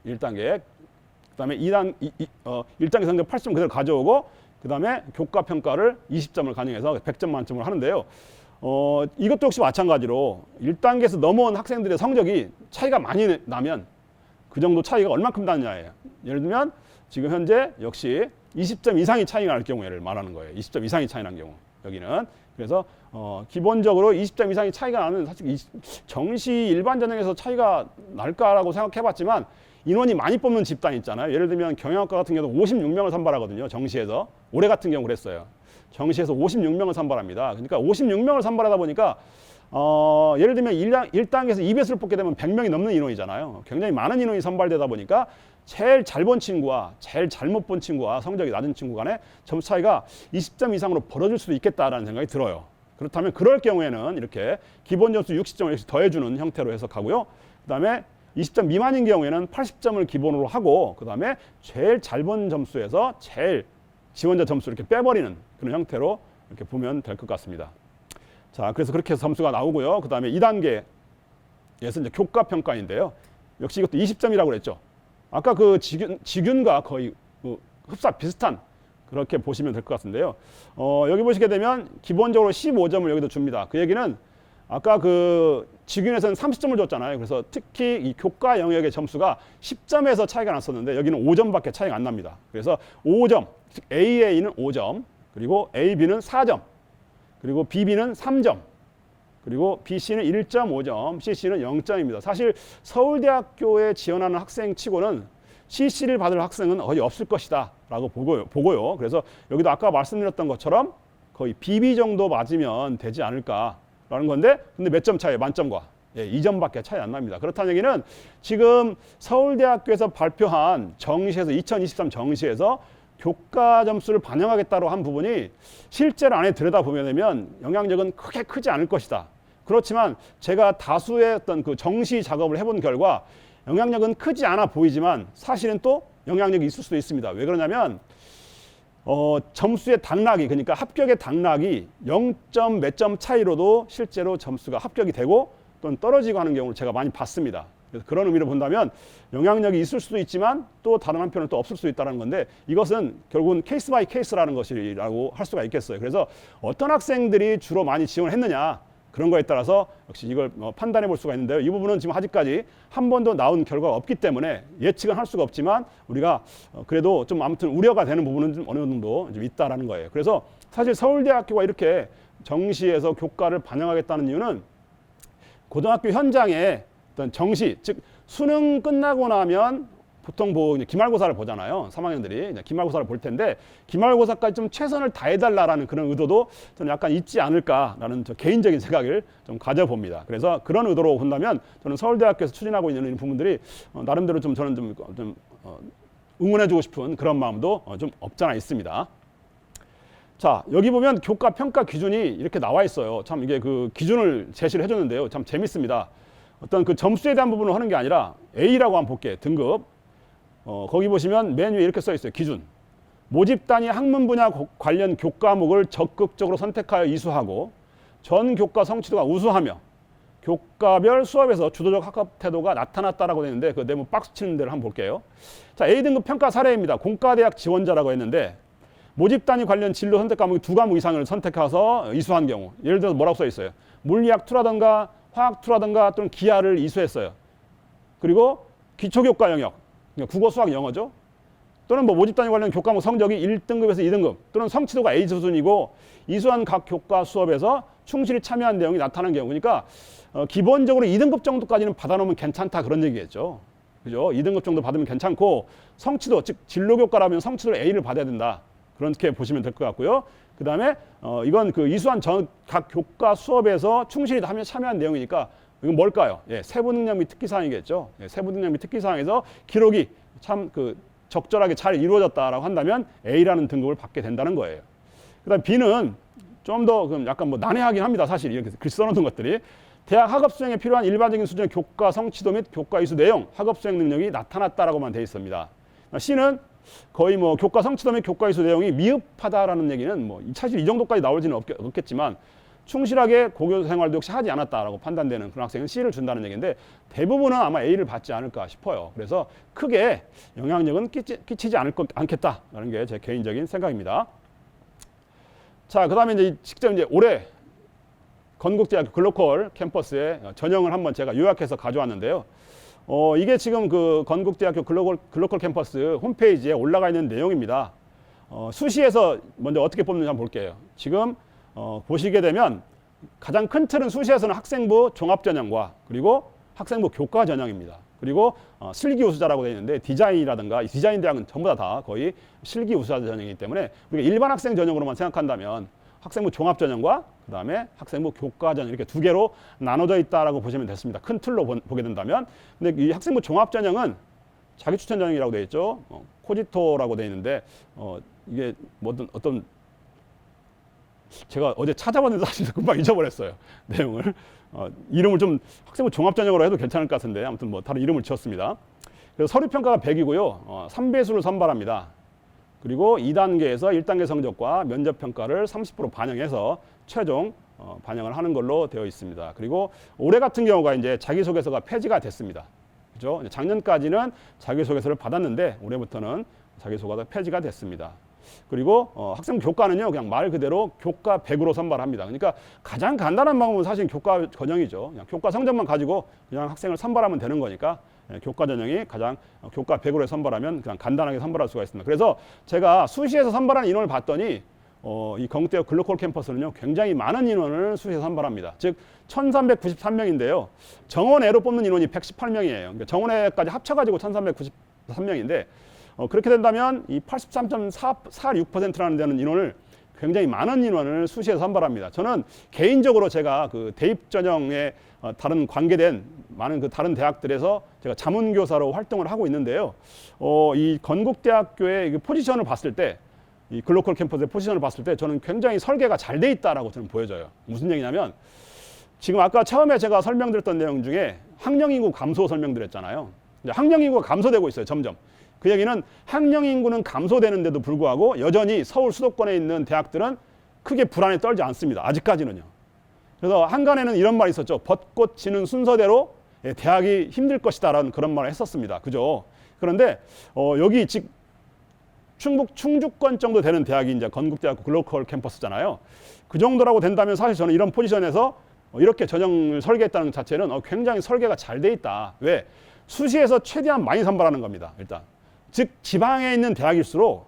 1단계. 그다음에 1단계 성적 80점 그대로 가져오고 그다음에 교과 평가를 20점을 가능해서 100점 만점을 하는데요. 이것도 역시 마찬가지로 1단계에서 넘어온 학생들의 성적이 차이가 많이 나면 그 정도 차이가 얼만큼 나느냐예요. 예를 들면 지금 현재 역시 20점 이상이 차이가 날 경우를 말하는 거예요. 20점 이상이 차이 난 경우 여기는. 그래서 기본적으로 20점 이상이 차이가 나는 사실 정시 일반 전형에서 차이가 날까라고 생각해봤지만 인원이 많이 뽑는 집단 있잖아요. 예를 들면 경영학과 같은 경우도 56명을 선발하거든요. 정시에서. 올해 같은 경우 그랬어요. 정시에서 56명을 선발합니다. 그러니까 56명을 선발하다 보니까 예를 들면 1단계에서 2배수를 뽑게 되면 100명이 넘는 인원이잖아요. 굉장히 많은 인원이 선발되다 보니까 제일 잘 본 친구와 제일 잘못 본 친구와 성적이 낮은 친구 간의 점수 차이가 20점 이상으로 벌어질 수도 있겠다라는 생각이 들어요. 그렇다면 그럴 경우에는 이렇게 기본 점수 60점을 역시 더해주는 형태로 해석하고요. 그 다음에 20점 미만인 경우에는 80점을 기본으로 하고 그 다음에 제일 잘 본 점수에서 제일 지원자 점수를 이렇게 빼버리는 그런 형태로 이렇게 보면 될 것 같습니다. 자, 그래서 그렇게 해서 점수가 나오고요. 그 다음에 2단계에서 이제 교과 평가인데요. 역시 이것도 20점이라고 그랬죠. 아까 그 지균과 거의 흡사 비슷한 그렇게 보시면 될 것 같은데요. 여기 보시게 되면 기본적으로 15점을 여기도 줍니다. 그 얘기는 아까 그 지균에서는 30점을 줬잖아요. 그래서 특히 이 교과 영역의 점수가 10점에서 차이가 났었는데 여기는 5점밖에 차이가 안 납니다. 그래서 5점, 즉 AA는 5점, 그리고 AB는 4점, 그리고 BB는 3점, 그리고 BC는 1.5점, CC는 0점입니다. 사실 서울대학교에 지원하는 학생 치고는 CC를 받을 학생은 거의 없을 것이다 라고 보고요. 그래서 여기도 아까 말씀드렸던 것처럼 거의 BB 정도 맞으면 되지 않을까라는 건데 근데 몇 점 차이에요? 만점과 2점밖에 차이 안 납니다. 그렇다는 얘기는 지금 서울대학교에서 발표한 정시에서 2023 정시에서 교과 점수를 반영하겠다고 한 부분이 실제로 안에 들여다보면 영향력은 크지 않을 것이다. 그렇지만 제가 다수의 어떤 그 정시 작업을 해본 결과 영향력은 크지 않아 보이지만 사실은 또 영향력이 있을 수도 있습니다. 왜 그러냐면 점수의 당락이 그러니까 합격의 당락이 0점 몇 점 차이로도 실제로 점수가 합격이 되고 또는 떨어지고 하는 경우를 제가 많이 봤습니다. 그래서 그런 의미로 본다면 영향력이 있을 수도 있지만 또 다른 한편은 또 없을 수도 있다는 건데 이것은 결국은 케이스 바이 케이스라는 것이라고 할 수가 있겠어요. 그래서 어떤 학생들이 주로 많이 지원했느냐 그런 거에 따라서 역시 이걸 판단해 볼 수가 있는데요. 이 부분은 지금 아직까지 한 번도 나온 결과가 없기 때문에 예측은 할 수가 없지만 우리가 그래도 좀 아무튼 우려가 되는 부분은 좀 어느 정도 좀 있다라는 거예요. 그래서 사실 서울대학교가 이렇게 정시에서 교과를 반영하겠다는 이유는 고등학교 현장에 어떤 정시, 즉 수능 끝나고 나면 보통 기말고사를 보잖아요. 3학년들이 기말고사를 볼 텐데 기말고사까지 좀 최선을 다해달라라는 그런 의도도 저는 약간 있지 않을까라는 저 개인적인 생각을 좀 가져봅니다. 그래서 그런 의도로 본다면 저는 서울대학교에서 추진하고 있는 부분들이 나름대로 좀 저는 좀 응원해주고 싶은 그런 마음도 좀 없잖아 있습니다. 자, 여기 보면 교과 평가 기준이 이렇게 나와 있어요. 참 이게 그 기준을 제시를 해줬는데요. 참 재밌습니다. 어떤 그 점수에 대한 부분을 하는 게 아니라 A라고 한번 볼게요. 등급. 거기 보시면 맨 위에 이렇게 써 있어요. 기준. 모집 단위 학문 분야 관련 교과목을 적극적으로 선택하여 이수하고 전 교과 성취도가 우수하며 교과별 수업에서 주도적 학업 태도가 나타났다라고 되어 있는데 그 내용 박스 치는 데를 한번 볼게요. 자, A등급 평가 사례입니다. 공과대학 지원자라고 했는데 모집 단위 관련 진로 선택 과목 2과목 이상을 선택해서 이수한 경우 예를 들어서 뭐라고 써 있어요. 물리학 2라든가 화학 2라든가 또는 기하를 이수했어요. 그리고 기초교과 영역 국어, 수학, 영어죠. 또는 모집 단위 관련 교과목 성적이 1등급에서 2등급 또는 성취도가 A 수준이고 이수한 각 교과 수업에서 충실히 참여한 내용이 나타난 경우 그러니까 기본적으로 2등급 정도까지는 받아놓으면 괜찮다 그런 얘기겠죠. 그죠? 2등급 정도 받으면 괜찮고 성취도 즉 진로교과라면 성취도를 A를 받아야 된다. 그렇게 보시면 될 것 같고요. 그 다음에 이건 그 이수한 각 교과 수업에서 충실히 참여한 내용이니까 이건 뭘까요? 세부능력 및 특기사항이겠죠. 세부능력 및 특기사항에서 기록이 참 그 적절하게 잘 이루어졌다라고 한다면 A라는 등급을 받게 된다는 거예요. 그다음 B는 좀 더 약간 난해하긴 합니다. 사실 이렇게 글 써놓은 것들이 대학 학업 수행에 필요한 일반적인 수준의 교과 성취도 및 교과 이수 내용, 학업 수행 능력이 나타났다라고만 돼 있습니다. C는 거의 교과 성취도 및 교과 이수 내용이 미흡하다라는 얘기는 사실 이 정도까지 나올지는 없겠지만 충실하게 고교 생활도 역시 하지 않았다라고 판단되는 그런 학생은 C를 준다는 얘기인데 대부분은 아마 A를 받지 않을까 싶어요. 그래서 크게 영향력은 끼치지 않겠다라는 게 제 개인적인 생각입니다. 자, 그다음에 이제 직접 이제 올해 건국대학교 글로컬 캠퍼스의 전형을 한번 제가 요약해서 가져왔는데요. 이게 지금 그 건국대학교 글로컬 캠퍼스 홈페이지에 올라가 있는 내용입니다. 수시에서 먼저 어떻게 뽑는지 한번 볼게요. 지금 보시게 되면 가장 큰 틀은 수시에서는 학생부 종합전형과 그리고 학생부 교과전형입니다. 그리고 실기 우수자라고 되어 있는데 디자인이라든가 이 디자인 대학은 전부 다 거의 실기 우수자 전형이기 때문에 우리가 일반 학생 전형으로만 생각한다면 학생부 종합전형과 그다음에 학생부 교과전형 이렇게 두 개로 나눠져 있다라고 보시면 됐습니다. 큰 틀로 보게 된다면 근데 이 학생부 종합전형은 자기 추천 전형이라고 되어 있죠. 코지토라고 되어 있는데 이게 뭐든 어떤 제가 어제 찾아봤는데 사실 금방 잊어버렸어요. 내용을. 이름을 좀 학생부 종합전형으로 해도 괜찮을 것 같은데 아무튼 뭐 다른 이름을 지었습니다. 그래서 서류평가가 100이고요. 3배수를 선발합니다. 그리고 2단계에서 1단계 성적과 면접평가를 30% 반영해서 최종 반영을 하는 걸로 되어 있습니다. 그리고 올해 같은 경우가 이제 자기소개서가 폐지가 됐습니다. 그죠? 작년까지는 자기소개서를 받았는데 올해부터는 자기소개서가 폐지가 됐습니다. 그리고 학생부 교과는요 그냥 말 그대로 교과 100으로 선발합니다. 그러니까 가장 간단한 방법은 사실 교과 전형이죠. 그냥 교과 성적만 가지고 그냥 학생을 선발하면 되는 거니까 교과 전형이 가장 교과 100으로 선발하면 그냥 간단하게 선발할 수가 있습니다. 그래서 제가 수시에서 선발한 인원을 봤더니 이 건국대학 글로컬 캠퍼스는요 굉장히 많은 인원을 수시에서 선발합니다. 즉 1393명인데요. 정원외로 뽑는 인원이 118명이에요. 그러니까 정원외까지 합쳐가지고 1393명인데 그렇게 된다면 이 83.46%라는 데는 인원을 굉장히 많은 인원을 수시에서 선발합니다. 저는 개인적으로 제가 그 대입 전형에 다른 관계된 많은 그 다른 대학들에서 제가 자문교사로 활동을 하고 있는데요. 이 건국대학교의 그 포지션을 봤을 때, 이 글로컬 캠퍼스의 포지션을 봤을 때 저는 굉장히 설계가 잘 돼 있다라고 저는 보여져요. 무슨 얘기냐면 지금 아까 처음에 제가 설명드렸던 내용 중에 학령 인구 감소 설명드렸잖아요. 학령 인구가 감소되고 있어요, 점점. 그 얘기는 학령 인구는 감소되는데도 불구하고 여전히 서울 수도권에 있는 대학들은 크게 불안에 떨지 않습니다. 아직까지는요. 그래서 한간에는 이런 말이 있었죠. 벚꽃 지는 순서대로 대학이 힘들 것이다라는 그런 말을 했었습니다. 그죠? 그런데 여기 즉 충주권 정도 되는 대학이 이제 건국대학교 글로컬 캠퍼스잖아요. 그 정도라고 된다면 사실 저는 이런 포지션에서 이렇게 전형을 설계했다는 자체는 굉장히 설계가 잘 돼 있다. 왜? 수시에서 최대한 많이 선발하는 겁니다. 일단. 즉 지방에 있는 대학일수록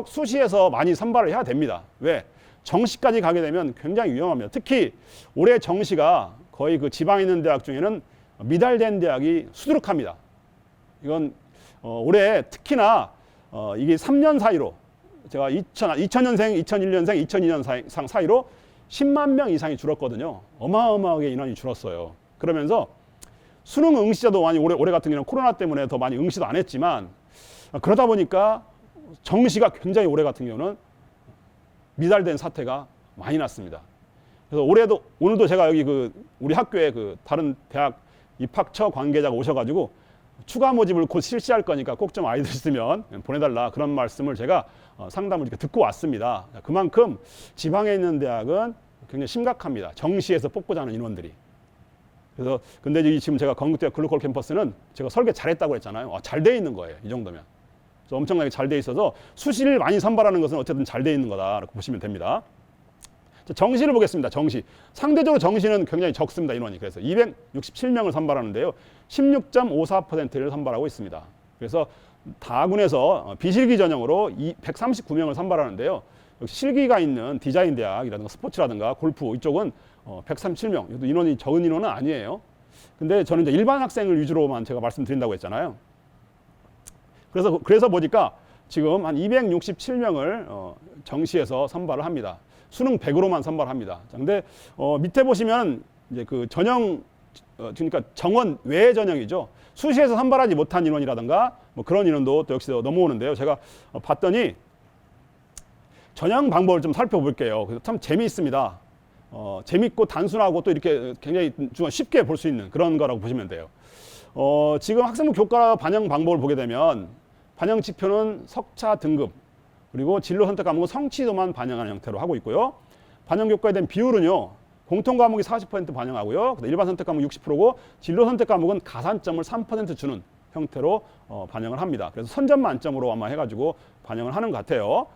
수시에서 많이 선발을 해야 됩니다. 왜? 정시까지 가게 되면 굉장히 위험합니다. 특히 올해 정시가 거의 그 지방에 있는 대학 중에는 미달된 대학이 수두룩합니다. 이건 올해 특히나 이게 3년 사이로 제가 2000년생, 2001년생, 2002년 사이로 10만 명 이상이 줄었거든요. 어마어마하게 인원이 줄었어요. 그러면서 수능 응시자도 많이 올해 같은 경우는 코로나 때문에 더 많이 응시도 안 했지만 그러다 보니까 정시가 굉장히 올해 같은 경우는 미달된 사태가 많이 났습니다. 그래서 오늘도 제가 여기 우리 학교에 다른 대학 입학처 관계자가 오셔가지고 추가 모집을 곧 실시할 거니까 꼭 좀 아이들 있으면 보내달라 그런 말씀을 제가 상담을 이렇게 듣고 왔습니다. 그만큼 지방에 있는 대학은 굉장히 심각합니다. 정시에서 뽑고자 하는 인원들이. 그래서 근데 지금 제가 건국대학 글로컬 캠퍼스는 제가 설계 잘했다고 했잖아요. 잘 돼 있는 거예요. 이 정도면. 그래서 엄청나게 잘 돼 있어서 수시를 많이 선발하는 것은 어쨌든 잘 돼 있는 거다라고 보시면 됩니다. 자, 정시를 보겠습니다. 정시. 상대적으로 정시는 굉장히 적습니다. 인원이. 그래서 267명을 선발하는데요. 16.54%를 선발하고 있습니다. 그래서 다군에서 비실기 전형으로 139명을 선발하는데요. 역시 실기가 있는 디자인 대학이라든가 스포츠라든가 골프 이쪽은 137명. 이것도 인원이 적은 인원은 아니에요. 근데 저는 이제 일반 학생을 위주로만 제가 말씀드린다고 했잖아요. 그래서 보니까 지금 한 267명을 정시에서 선발을 합니다. 수능 100으로만 선발합니다. 근데 밑에 보시면 이제 그 전형 그러니까 정원 외 전형이죠. 수시에서 선발하지 못한 인원이라든가 뭐 그런 인원도 또 역시 넘어오는데요. 제가 봤더니 전형 방법을 좀 살펴볼게요. 그래서 참 재미있습니다. 재밌고 단순하고 또 이렇게 굉장히 쉽게 볼 수 있는 그런 거라고 보시면 돼요. 지금 학생부 교과 반영 방법을 보게 되면 반영 지표는 석차 등급 그리고 진로 선택 과목은 성취도만 반영하는 형태로 하고 있고요. 반영 교과에 대한 비율은요. 공통 과목이 40% 반영하고요. 일반 선택 과목 60%고 진로 선택 과목은 가산점을 3% 주는 형태로 반영을 합니다. 그래서 선점 만점으로 아마 해가지고 반영을 하는 것 같아요.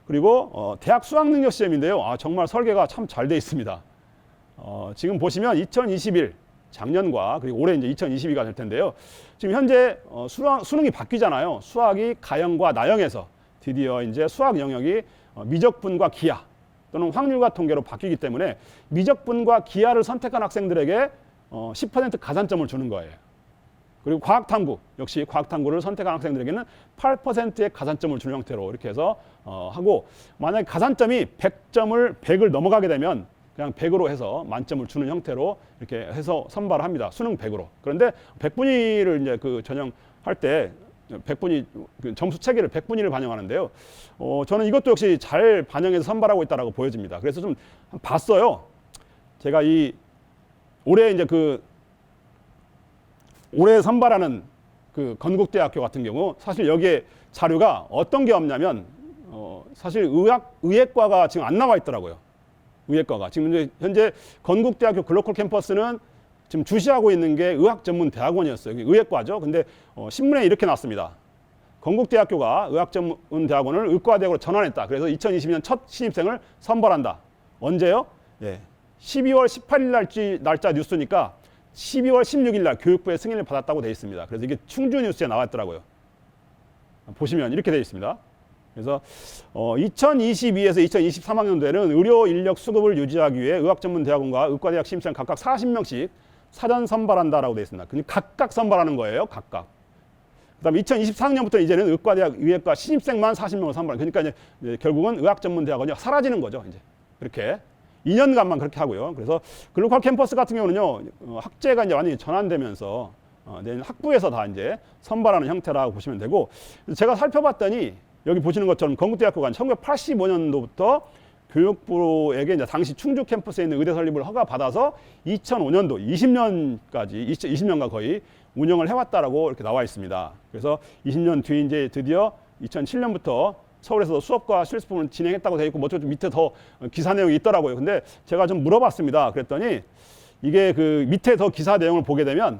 그리고 대학 수학능력 시험인데요. 정말 설계가 참 잘 돼 있습니다. 지금 보시면 2021 작년과 그리고 올해 이제 2022가 될 텐데요. 지금 현재 수능이 바뀌잖아요. 수학이 가형과 나형에서 드디어 이제 수학 영역이 미적분과 기하 또는 확률과 통계로 바뀌기 때문에 미적분과 기하를 선택한 학생들에게 10% 가산점을 주는 거예요. 그리고 과학탐구 역시 과학탐구를 선택한 학생들에게는 8%의 가산점을 주는 형태로 이렇게 해서 하고, 만약에 가산점이 100을 넘어가게 되면 그냥 100으로 해서 만점을 주는 형태로 이렇게 해서 선발을 합니다. 수능 100으로. 그런데 100분위를 이제 그 전형할 때 100분위 그 점수 체계를 100분위를 반영하는데요. 저는 이것도 역시 잘 반영해서 선발하고 있다라고 보여집니다. 그래서 좀 봤어요. 제가 이 올해 이제 올해 선발하는 그 건국대학교 같은 경우 사실 여기에 자료가 어떤 게 없냐면 사실 의예과가 지금 안 나와 있더라고요. 의예과가 지금 이제 현재 건국대학교 글로컬 캠퍼스는 지금 주시하고 있는 게 의학전문대학원이었어요. 여기 의예과죠. 근데 신문에 이렇게 났습니다. 건국대학교가 의학전문대학원을 의과대학으로 전환했다. 그래서 2022년 첫 신입생을 선발한다. 언제요? 예, 12월 18일 날짜 뉴스니까 12월 16일 날 교육부의 승인을 받았다고 되어 있습니다. 그래서 이게 충주 뉴스에 나왔더라고요. 보시면 이렇게 되어 있습니다. 그래서 2022에서 2023학년도에는 의료 인력 수급을 유지하기 위해 의학전문대학원과 의과대학 신입생 각각 40명씩 사전 선발한다라고 되어 있습니다. 그냥 각각 선발하는 거예요. 각각. 그다음에 2024학년부터 이제는 의과대학 의예과 신입생만 40명을 선발하는. 그러니까 이제 결국은 의학전문대학원이 사라지는 거죠. 이제 그렇게 2년간만 그렇게 하고요. 그래서 글로컬 캠퍼스 같은 경우는요, 학제가 이제 완전히 전환되면서 내년 학부에서 다 이제 선발하는 형태라고 보시면 되고, 제가 살펴봤더니 여기 보시는 것처럼 건국대학교가 1985년도부터 교육부에게 이제 당시 충주 캠퍼스에 있는 의대 설립을 허가받아서 2005년도 20년까지 20년간 거의 운영을 해왔다라고 이렇게 나와 있습니다. 그래서 20년 뒤에 이제 드디어 2007년부터 서울에서 수업과 실습을 진행했다고 되어 있고, 뭐 좀 밑에 더 기사 내용이 있더라고요. 근데 제가 좀 물어봤습니다. 그랬더니 이게 그 밑에 더 기사 내용을 보게 되면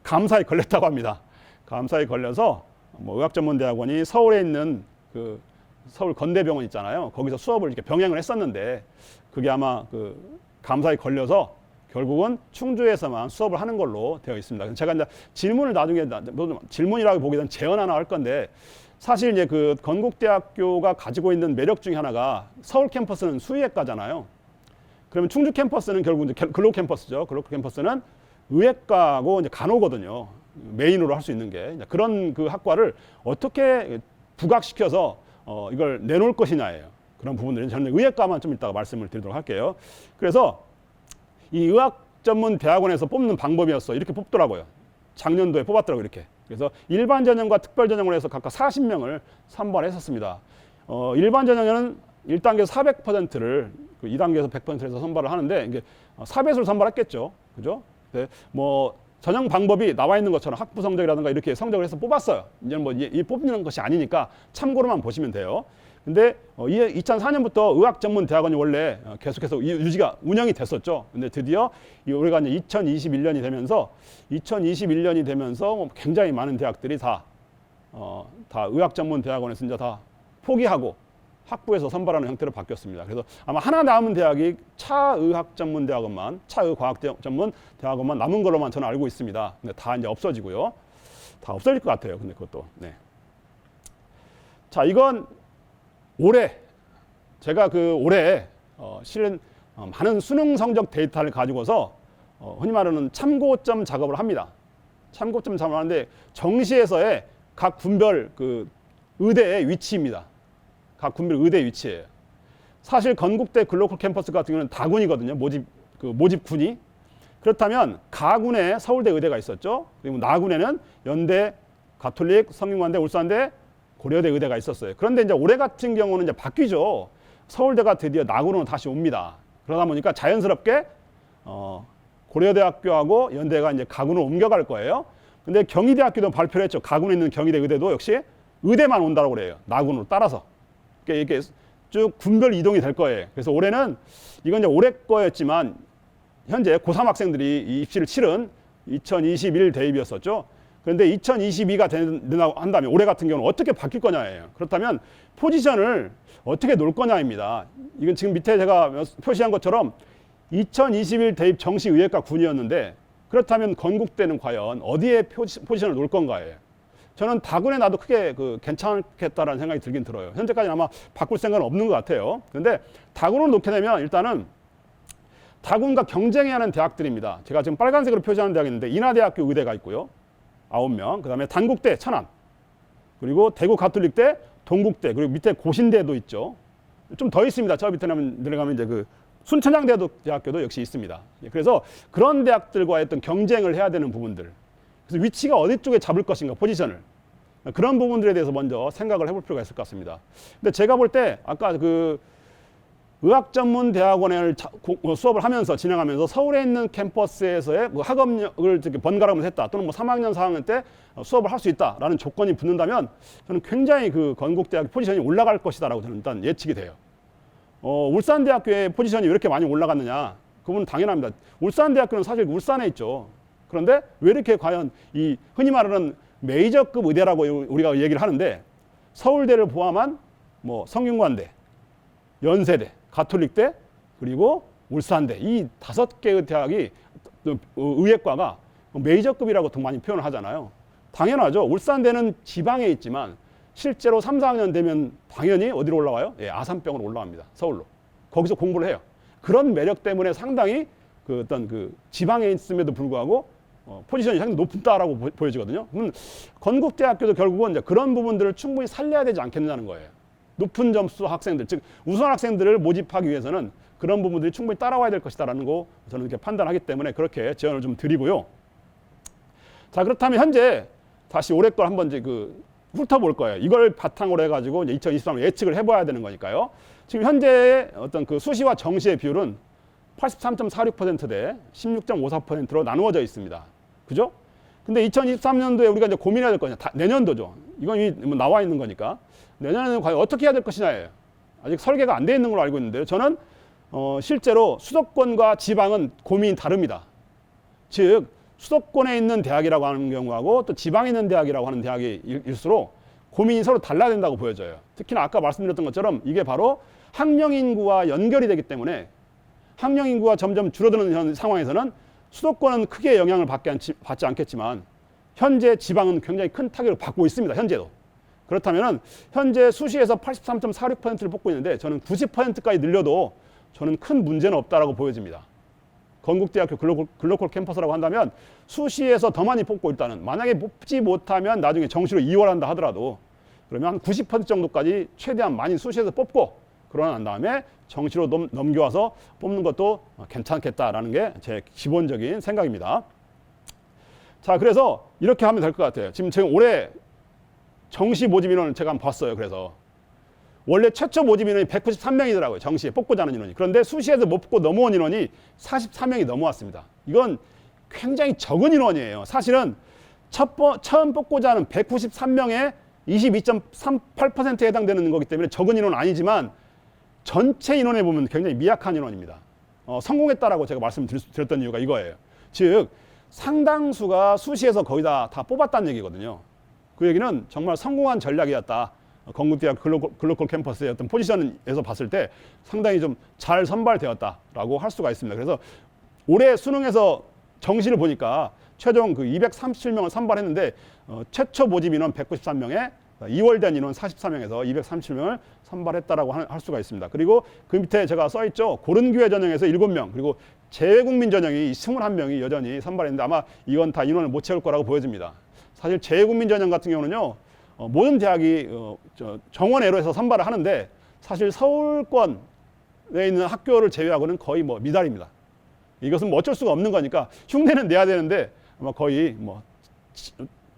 감사에 걸렸다고 합니다. 감사에 걸려서 뭐 의학전문대학원이 서울에 있는 그 서울 건대병원 있잖아요. 거기서 수업을 이렇게 병행을 했었는데 그게 아마 그 감사에 걸려서 결국은 충주에서만 수업을 하는 걸로 되어 있습니다. 제가 이제 질문을 나중에 질문이라고 보기에는 제언 하나 할 건데, 사실 이제 그 건국대학교가 가지고 있는 매력 중에 하나가 서울 캠퍼스는 수의학과잖아요. 그러면 충주 캠퍼스는 결국 이제 글로컬 캠퍼스죠. 글로컬 캠퍼스는 의학과하고 이제 간호거든요. 메인으로 할 수 있는 게 그런 그 학과를 어떻게 부각시켜서 이걸 내놓을 것이냐예요. 그런 부분들은 저는 의학과만 좀 이따가 말씀을 드리도록 할게요. 그래서 이 의학전문대학원에서 뽑는 방법이었어. 이렇게 뽑더라고요. 작년도에 뽑았더라고요. 이렇게. 그래서 일반 전형과 특별 전형으로 해서 각각 40명을 선발했었습니다. 일반 전형에는 1단계에서 400%를 2단계에서 100%를 해서 선발을 하는데, 이게 4배수를 선발했겠죠. 그죠? 네, 뭐 전형 방법이 나와 있는 것처럼 학부 성적이라든가 이렇게 성적을 해서 뽑았어요. 이제는 뭐 이 뽑는 것이 아니니까 참고로만 보시면 돼요. 근데 2004년부터 의학전문대학원이 원래 계속해서 운영이 됐었죠. 근데 드디어 올해가 이제 2021년이 되면서 굉장히 많은 대학들이 다 의학전문대학원에서 이제 다 포기하고 학부에서 선발하는 형태로 바뀌었습니다. 그래서 아마 하나 남은 대학이 차의학전문대학원만, 차의과학전문대학원만 남은 걸로만 저는 알고 있습니다. 근데 다 이제 없어지고요. 다 없어질 것 같아요. 근데 그것도. 네. 자, 이건 올해 제가 올해 실은 많은 수능 성적 데이터를 가지고서 흔히 말하는 참고점 작업을 합니다. 참고점 작업을 하는데 정시에서의 각 군별 그 의대의 위치입니다. 각 군별 의대 위치예요. 사실 건국대 글로컬 캠퍼스 같은 경우는 다군이거든요. 모집군이. 그렇다면 가군에 서울대 의대가 있었죠. 그리고 나군에는 연대, 가톨릭, 성균관대, 울산대, 고려대 의대가 있었어요. 그런데 이제 올해 같은 경우는 이제 바뀌죠. 서울대가 드디어 나군으로 다시 옵니다. 그러다 보니까 자연스럽게 고려대학교하고 연대가 이제 가군으로 옮겨갈 거예요. 근데 경희대학교도 발표를 했죠. 가군에 있는 경희대 의대도 역시 의대만 온다고 그래요. 나군으로 따라서. 이렇게 쭉 군별 이동이 될 거예요. 그래서 올해는 이건 이제 올해 거였지만 현재 고3 학생들이 입시를 치른 2021 대입이었었죠. 그런데 2022가 된다고 한다면 올해 같은 경우는 어떻게 바뀔 거냐예요. 그렇다면 포지션을 어떻게 놓을 거냐입니다. 이건 지금 밑에 제가 표시한 것처럼 2021 대입 정시 의예과 군이었는데 그렇다면 건국대는 과연 어디에 포지션을 놓을 건가예요. 저는 다군에 놔도 크게 괜찮겠다라는 생각이 들긴 들어요. 현재까지는 아마 바꿀 생각은 없는 것 같아요. 그런데 다군으로 놓게 되면 일단은 다군과 경쟁해야 하는 대학들입니다. 제가 지금 빨간색으로 표시하는 대학이 있는데 인하대학교 의대가 있고요. 9명. 그다음에 단국대 천안. 그리고 대구 가톨릭대, 동국대, 그리고 밑에 고신대도 있죠. 좀 더 있습니다. 저 밑에 내려가면 이제 순천향대학교도 역시 있습니다. 그래서 그런 대학들과의 어떤 경쟁을 해야 되는 부분들. 그래서 위치가 어디 쪽에 잡을 것인가, 포지션을. 그런 부분들에 대해서 먼저 생각을 해볼 필요가 있을 것 같습니다. 근데 제가 볼 때 아까 의학전문대학원을 수업을 하면서 진행하면서 서울에 있는 캠퍼스에서의 학업력을 번갈아가면서 했다. 또는 3학년, 4학년 때 수업을 할 수 있다라는 조건이 붙는다면 저는 굉장히 건국대학 포지션이 올라갈 것이다라고 저는 일단 예측이 돼요. 울산대학교의 포지션이 왜 이렇게 많이 올라갔느냐? 그건 당연합니다. 울산대학교는 사실 울산에 있죠. 그런데 왜 이렇게 과연 이 흔히 말하는 메이저급 의대라고 우리가 얘기를 하는데 서울대를 포함한 성균관대, 연세대, 가톨릭대, 그리고 울산대 이 5개의 대학이 의예과가 메이저급이라고 더 많이 표현을 하잖아요. 당연하죠. 울산대는 지방에 있지만 실제로 3, 4학년 되면 당연히 어디로 올라와요? 예, 아산병으로 올라갑니다. 서울로. 거기서 공부를 해요. 그런 매력 때문에 상당히 지방에 있음에도 불구하고 포지션이 상당히 높다라고 보여지거든요. 그러면 건국대학교도 결국은 이제 그런 부분들을 충분히 살려야 되지 않겠느냐는 거예요. 높은 점수 학생들, 즉 우수한 학생들을 모집하기 위해서는 그런 부분들이 충분히 따라와야 될 것이다라는 거 저는 이렇게 판단하기 때문에 그렇게 제안을 좀 드리고요. 자, 그렇다면 현재 다시 올해 걸 한번 이제 훑어볼 거예요. 이걸 바탕으로 해가지고 이제 2023년 예측을 해봐야 되는 거니까요. 지금 현재의 어떤 수시와 정시의 비율은 83.46% 대 16.54%로 나누어져 있습니다. 그죠? 근데 2023년도에 우리가 이제 고민해야 될 거냐. 내년도죠. 이건 이미 나와 있는 거니까. 내년에는 과연 어떻게 해야 될 것이냐예요. 아직 설계가 안 돼 있는 걸로 알고 있는데요. 저는 실제로 수도권과 지방은 고민이 다릅니다. 즉 수도권에 있는 대학이라고 하는 경우하고 또 지방에 있는 대학이라고 하는 대학일수록 고민이 서로 달라야 된다고 보여져요. 특히나 아까 말씀드렸던 것처럼 이게 바로 학령 인구와 연결이 되기 때문에 학령 인구가 점점 줄어드는 상황에서는 수도권은 크게 영향을 받지 않겠지만 현재 지방은 굉장히 큰 타격을 받고 있습니다. 현재도. 그렇다면 현재 수시에서 83.46%를 뽑고 있는데 저는 90%까지 늘려도 저는 큰 문제는 없다라고 보여집니다. 건국대학교 글로컬 캠퍼스라고 한다면 수시에서 더 많이 뽑고 있다는, 만약에 뽑지 못하면 나중에 정시로 이월한다 하더라도 그러면 한 90% 정도까지 최대한 많이 수시에서 뽑고 그러고 난 다음에 정시로 넘겨와서 뽑는 것도 괜찮겠다라는 게 제 기본적인 생각입니다. 자, 그래서 이렇게 하면 될 것 같아요. 지금 올해 정시 모집 인원을 제가 한번 봤어요. 그래서 원래 최초 모집 인원이 193명이더라고요. 정시에 뽑고자 하는 인원이. 그런데 수시에서 못 뽑고 넘어온 인원이 44명이 넘어왔습니다. 이건 굉장히 적은 인원이에요. 사실은 처음 뽑고자 하는 193명의 22.38%에 해당되는 거기 때문에 적은 인원은 아니지만 전체 인원에 보면 굉장히 미약한 인원입니다. 성공했다라고 제가 말씀드렸던 이유가 이거예요. 즉 상당수가 수시에서 거의 다 뽑았다는 얘기거든요. 그 얘기는 정말 성공한 전략이었다. 건국대학 글로컬 캠퍼스의 어떤 포지션에서 봤을 때 상당히 좀 잘 선발되었다라고 할 수가 있습니다. 그래서 올해 수능에서 정시를 보니까 최종 237명을 선발했는데 최초 모집 인원 193명에 2월된 인원 44명에서 237명을 선발했다라고 할 수가 있습니다. 그리고 그 밑에 제가 써있죠. 고른교회 전형에서 7명, 그리고 재외국민 전형이 21명이 여전히 선발했는데 아마 이건 다 인원을 못 채울 거라고 보여집니다. 사실 재외국민 전형 같은 경우는요. 모든 대학이 정원외로 해서 선발을 하는데 사실 서울권에 있는 학교를 제외하고는 거의 미달입니다. 이것은 어쩔 수가 없는 거니까 흉내는 내야 되는데 아마 거의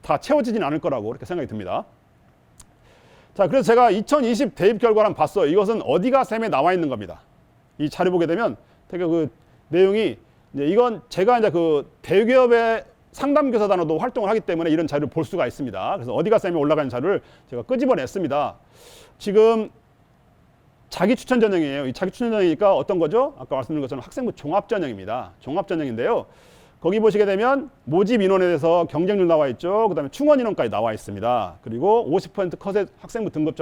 다 채워지진 않을 거라고 그렇게 생각이 듭니다. 자, 그래서 제가 2020 대입 결과를 한번 봤어요. 이것은 어디가 셈에 나와 있는 겁니다. 이 자료 보게 되면 되게 내용이 이건 제가 이제 대기업의 상담교사단으로도 활동을 하기 때문에 이런 자료를 볼 수가 있습니다. 그래서 어디가 셈에 올라가는 자료를 제가 끄집어냈습니다. 지금 자기 추천 전형이에요. 이 자기 추천 전형이니까 어떤 거죠? 아까 말씀드린 것처럼 학생부 종합 전형입니다. 종합 전형인데요. 거기 보시게 되면 모집 인원에 대해서 경쟁률 나와 있죠. 그다음에 충원 인원까지 나와 있습니다. 그리고 50% 컷의 학생부 등급,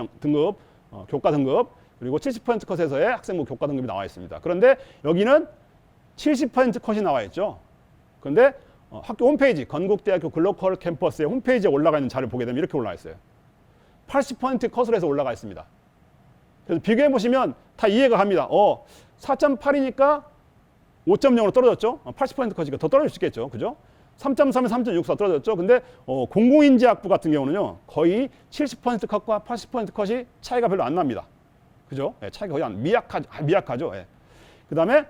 교과 등급, 그리고 70% 컷에서의 학생부 교과 등급이 나와 있습니다. 그런데 여기는 70% 컷이 나와 있죠. 그런데 학교 홈페이지, 건국대학교 글로컬 캠퍼스의 홈페이지에 올라가 있는 자료를 보게 되면 이렇게 올라와 있어요. 80% 컷으로 해서 올라가 있습니다. 그래서 비교해 보시면 다 이해가 갑니다. 4.8이니까 5.0으로 떨어졌죠. 80% 컷이니까 더 떨어질 수 있겠죠. 그죠? 3.3에 3.64 떨어졌죠. 근데 공공인지학부 같은 경우는요, 거의 70% 컷과 80% 컷이 차이가 별로 안 납니다. 그죠? 예, 차이가 거의 미약하죠. 예. 그 다음에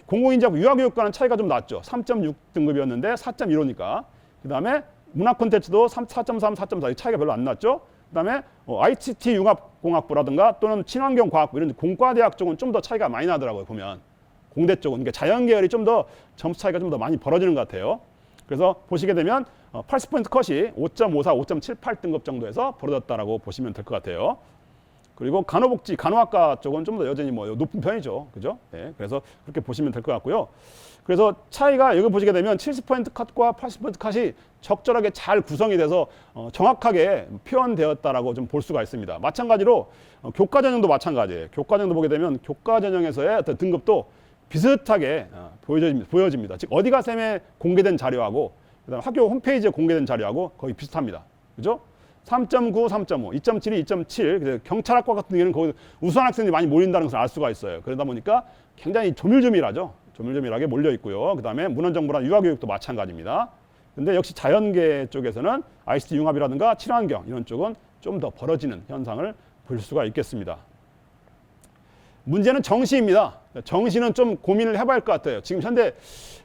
공공인지학부 유아교육과는 차이가 좀 났죠. 3.6등급이었는데 4.15니까. 그 다음에 문화 콘텐츠도 4.3, 4.4 차이가 별로 안 났죠. 그 다음에 ICT 융합공학부라든가 또는 친환경과학부 이런 공과대학 쪽은 좀 더 차이가 많이 나더라고요. 보면 공대 쪽은. 그러니까 자연계열이 좀 더 점수 차이가 좀 더 많이 벌어지는 것 같아요. 그래서 보시게 되면 80% 컷이 5.54, 5.78 등급 정도에서 벌어졌다라고 보시면 될 것 같아요. 그리고 간호복지, 간호학과 쪽은 좀 더 여전히 높은 편이죠. 그죠? 네, 그래서 그렇게 보시면 될 것 같고요. 그래서 차이가 여기 보시게 되면 70% 컷과 80% 컷이 적절하게 잘 구성이 돼서 정확하게 표현되었다라고 좀 볼 수가 있습니다. 마찬가지로 교과 전형도 마찬가지예요. 교과 전형도 보게 되면 교과 전형에서의 어떤 등급도 비슷하게 보여집니다. 즉 어디가 쌤에 공개된 자료하고 그다음 학교 홈페이지에 공개된 자료하고 거의 비슷합니다. 그죠? 3.9, 3.5, 2.72, 2.7. 경찰학과 같은 경우는 거기 우수한 학생들이 많이 모인다는 것을 알 수가 있어요. 그러다 보니까 굉장히 조밀조밀하죠. 조밀조밀하게 몰려 있고요. 그다음에 문헌정보나 유아교육도 마찬가지입니다. 근데 역시 자연계 쪽에서는 ICT 융합이라든가 친환경 이런 쪽은 좀 더 벌어지는 현상을 볼 수가 있겠습니다. 문제는 정시입니다. 정시는 좀 고민을 해봐야 할 것 같아요. 지금 현재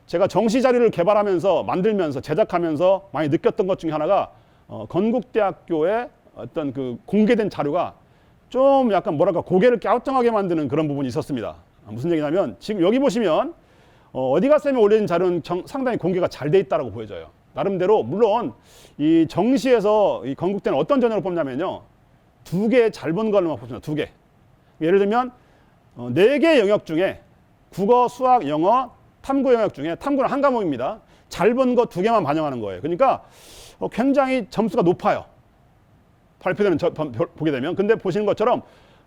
제가 정시 자료를 개발하면서 만들면서 제작하면서 많이 느꼈던 것 중에 하나가 건국대학교의 어떤 그 공개된 자료가 좀 약간 뭐랄까 고개를 갸우뚱하게 만드는 그런 부분이 있었습니다. 무슨 얘기냐면 지금 여기 보시면 어디가 쌤에 올려진 자료는 상당히 공개가 잘 돼 있다고 보여져요. 나름대로 물론 이 정시에서 이 건국대는 어떤 전형을 뽑냐면요, 2개 잘 본 걸로만 뽑습니다. 2개. 예를 들면 4개 영역 중에 국어, 수학, 영어, 탐구 영역 중에 탐구는 한 과목입니다. 잘 본 거 2개만 반영하는 거예요. 그러니까 굉장히 점수가 높아요. 발표되는 보게 되면. 근데 보시는 것처럼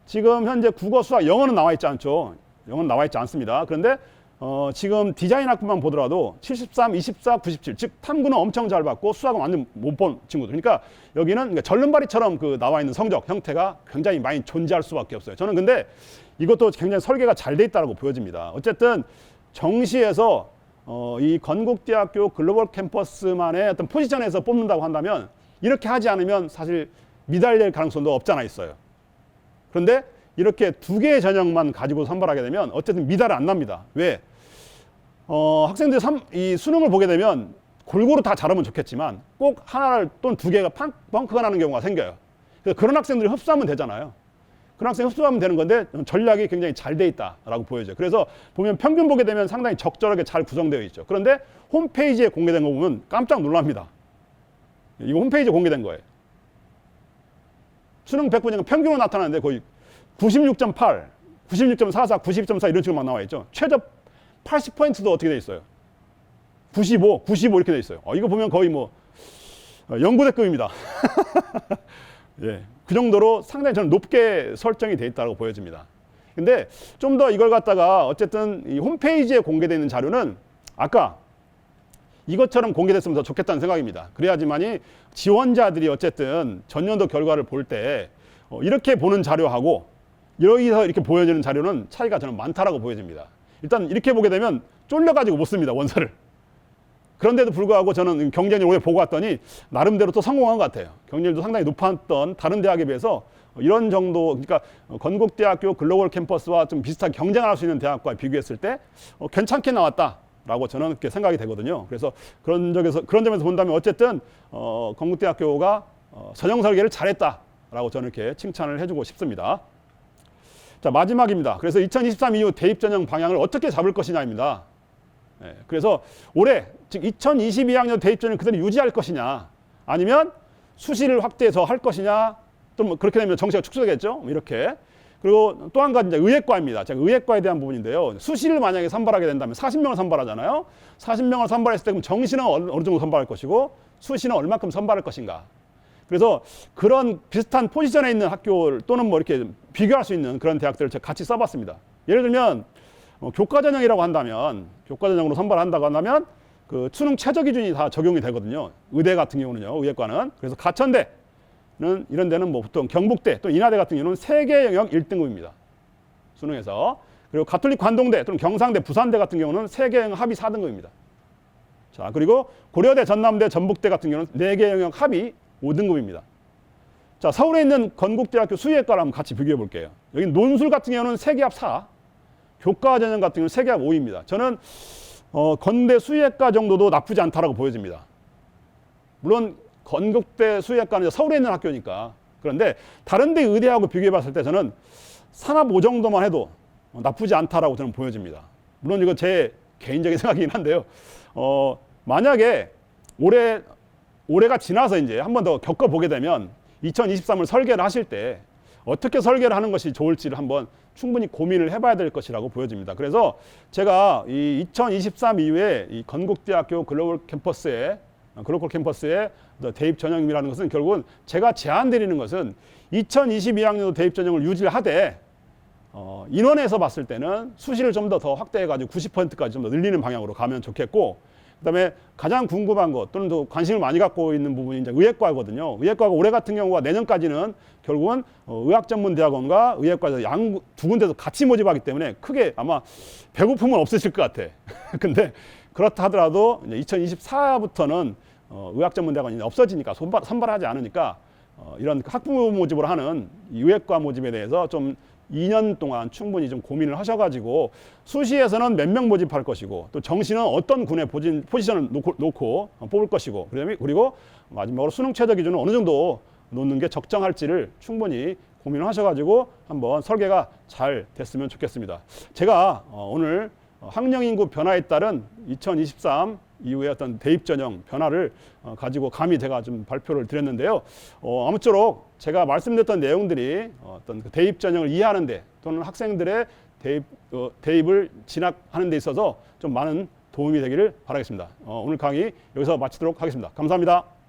지금 현재 국어, 수학, 영어는 나와 있지 않죠. 영어는 나와 있지 않습니다. 그런데 지금 디자인 학부만 보더라도 73, 24, 97. 즉 탐구는 엄청 잘 봤고 수학은 완전 못 본 친구들. 그러니까 여기는 절름발이처럼 그 나와 있는 성적 형태가 굉장히 많이 존재할 수밖에 없어요. 저는 근데 이것도 굉장히 설계가 잘 돼 있다고 보여집니다. 어쨌든 정시에서 이 건국대학교 글로벌 캠퍼스만의 어떤 포지션에서 뽑는다고 한다면 이렇게 하지 않으면 사실 미달될 가능성도 없잖아 있어요. 그런데 이렇게 2개의 전형만 가지고 선발하게 되면 어쨌든 미달은 안 납니다. 왜? 학생들이 이 수능을 보게 되면 골고루 다 잘하면 좋겠지만 꼭 하나를 또는 2개가 펑크가 나는 경우가 생겨요. 그래서 그런 학생들이 흡수하면 되잖아요. 그런 학생이 흡수하면 되는 건데 전략이 굉장히 잘 돼 있다라고 보여져요. 그래서 보면 평균 보게 되면 상당히 적절하게 잘 구성되어 있죠. 그런데 홈페이지에 공개된 거 보면 깜짝 놀랍니다. 이거 홈페이지에 공개된 거예요. 수능 100분위가 평균으로 나타나는데 거의 96.8, 96.44, 90.4 이런 식으로 막 나와 있죠. 최저 80%도 어떻게 돼 있어요? 95 이렇게 돼 있어요. 이거 보면 거의 연구대급입니다. 예, 그 정도로 상당히 저는 높게 설정이 돼 있다고 보여집니다. 근데 좀 더 이걸 갖다가 어쨌든 이 홈페이지에 공개되어 있는 자료는 아까 이것처럼 공개됐으면 더 좋겠다는 생각입니다. 그래야지만이 지원자들이 어쨌든 전년도 결과를 볼 때 이렇게 보는 자료하고 여기서 이렇게 보여지는 자료는 차이가 저는 많다라고 보여집니다. 일단 이렇게 보게 되면 쫄려가지고 못 씁니다, 원서를. 그런데도 불구하고 저는 경쟁률 올해 보고 왔더니 나름대로 또 성공한 것 같아요. 경쟁률도 상당히 높았던 다른 대학에 비해서 이런 정도, 그러니까 건국대학교 글로벌 캠퍼스와 좀 비슷하게 경쟁을 할 수 있는 대학과 비교했을 때 괜찮게 나왔다라고 저는 그렇게 생각이 되거든요. 그래서 그런 점에서 본다면 어쨌든 건국대학교가 전형 설계를 잘했다라고 저는 이렇게 칭찬을 해주고 싶습니다. 자, 마지막입니다. 그래서 2023 이후 대입 전형 방향을 어떻게 잡을 것이냐입니다. 네, 그래서 올해 즉 2022학년 대입 전형 그대로 유지할 것이냐, 아니면 수시를 확대해서 할 것이냐, 또 그렇게 되면 정시가 축소되겠죠. 이렇게. 그리고 또 한 가지 이제 의예과입니다. 제가 의예과에 대한 부분인데요. 수시를 만약에 선발하게 된다면 40명을 선발하잖아요. 40명을 선발했을 때 그럼 정시는 어느 정도 선발할 것이고 수시는 얼마큼 선발할 것인가. 그래서 그런 비슷한 포지션에 있는 학교 또는 이렇게 비교할 수 있는 그런 대학들을 제가 같이 써봤습니다. 예를 들면 교과 전형이라고 한다면, 교과 전형으로 선발한다고 한다면 그 수능 최저 기준이 다 적용이 되거든요. 의대 같은 경우는요, 의예과는. 그래서 가천대는 이런 데는 뭐 보통 경북대 또 인하대 같은 경우는 세계 영역 1등급입니다. 수능에서. 그리고 가톨릭 관동대 또는 경상대, 부산대 같은 경우는 세계 영역 합의 4등급입니다. 자, 그리고 고려대, 전남대, 전북대 같은 경우는 4개 영역 합의 5등급입니다. 자, 서울에 있는 건국대학교 수의학과를 한번 같이 비교해 볼게요. 여기 논술 같은 경우는 세계합 4, 교과 전형 같은 경우는 세계합 5입니다. 저는 건대 수의학과 정도도 나쁘지 않다라고 보여집니다. 물론 건국대 수의학과는 서울에 있는 학교니까. 그런데 다른 데 의대하고 비교해 봤을 때 저는 산합 5 정도만 해도 나쁘지 않다라고 저는 보여집니다. 물론 이거 제 개인적인 생각이긴 한데요. 만약에 올해가 지나서 이제 한 번 더 겪어보게 되면 2023을 설계를 하실 때 어떻게 설계를 하는 것이 좋을지를 한번 충분히 고민을 해봐야 될 것이라고 보여집니다. 그래서 제가 이 2023 이후에 이 건국대학교 글로벌 캠퍼스의 대입 전형이라는 것은 결국은 제가 제안드리는 것은 2022학년도 대입 전형을 유지를 하되 인원에서 봤을 때는 수시를 좀 더 확대해가지고 90%까지 좀 더 늘리는 방향으로 가면 좋겠고, 그다음에 가장 궁금한 것 또는 또 관심을 많이 갖고 있는 부분이 이제 의예과거든요. 의예과가 올해 같은 경우가 내년까지는 결국은 의학전문대학원과 의예과에서 양 두 군데서 같이 모집하기 때문에 크게 아마 배고픔은 없으실 것 같아. 근데 그렇다 하더라도 이제 2024부터는 의학전문대학원이 없어지니까 선발하지 않으니까 이런 학부모 모집을 하는 이 의예과 모집에 대해서 좀 2년 동안 충분히 좀 고민을 하셔가지고 수시에서는 몇 명 모집할 것이고 또 정시는 어떤 군의 포지션을 놓고 뽑을 것이고 그리고 마지막으로 수능 최저 기준은 어느 정도 놓는 게 적정할지를 충분히 고민을 하셔가지고 한번 설계가 잘 됐으면 좋겠습니다. 제가 오늘 학령 인구 변화에 따른 2023 이후에 어떤 대입 전형 변화를 가지고 감히 제가 좀 발표를 드렸는데요. 아무쪼록 제가 말씀드렸던 내용들이 어떤 대입 전형을 이해하는데 또는 학생들의 대입을 진학하는 데 있어서 좀 많은 도움이 되기를 바라겠습니다. 오늘 강의 여기서 마치도록 하겠습니다. 감사합니다.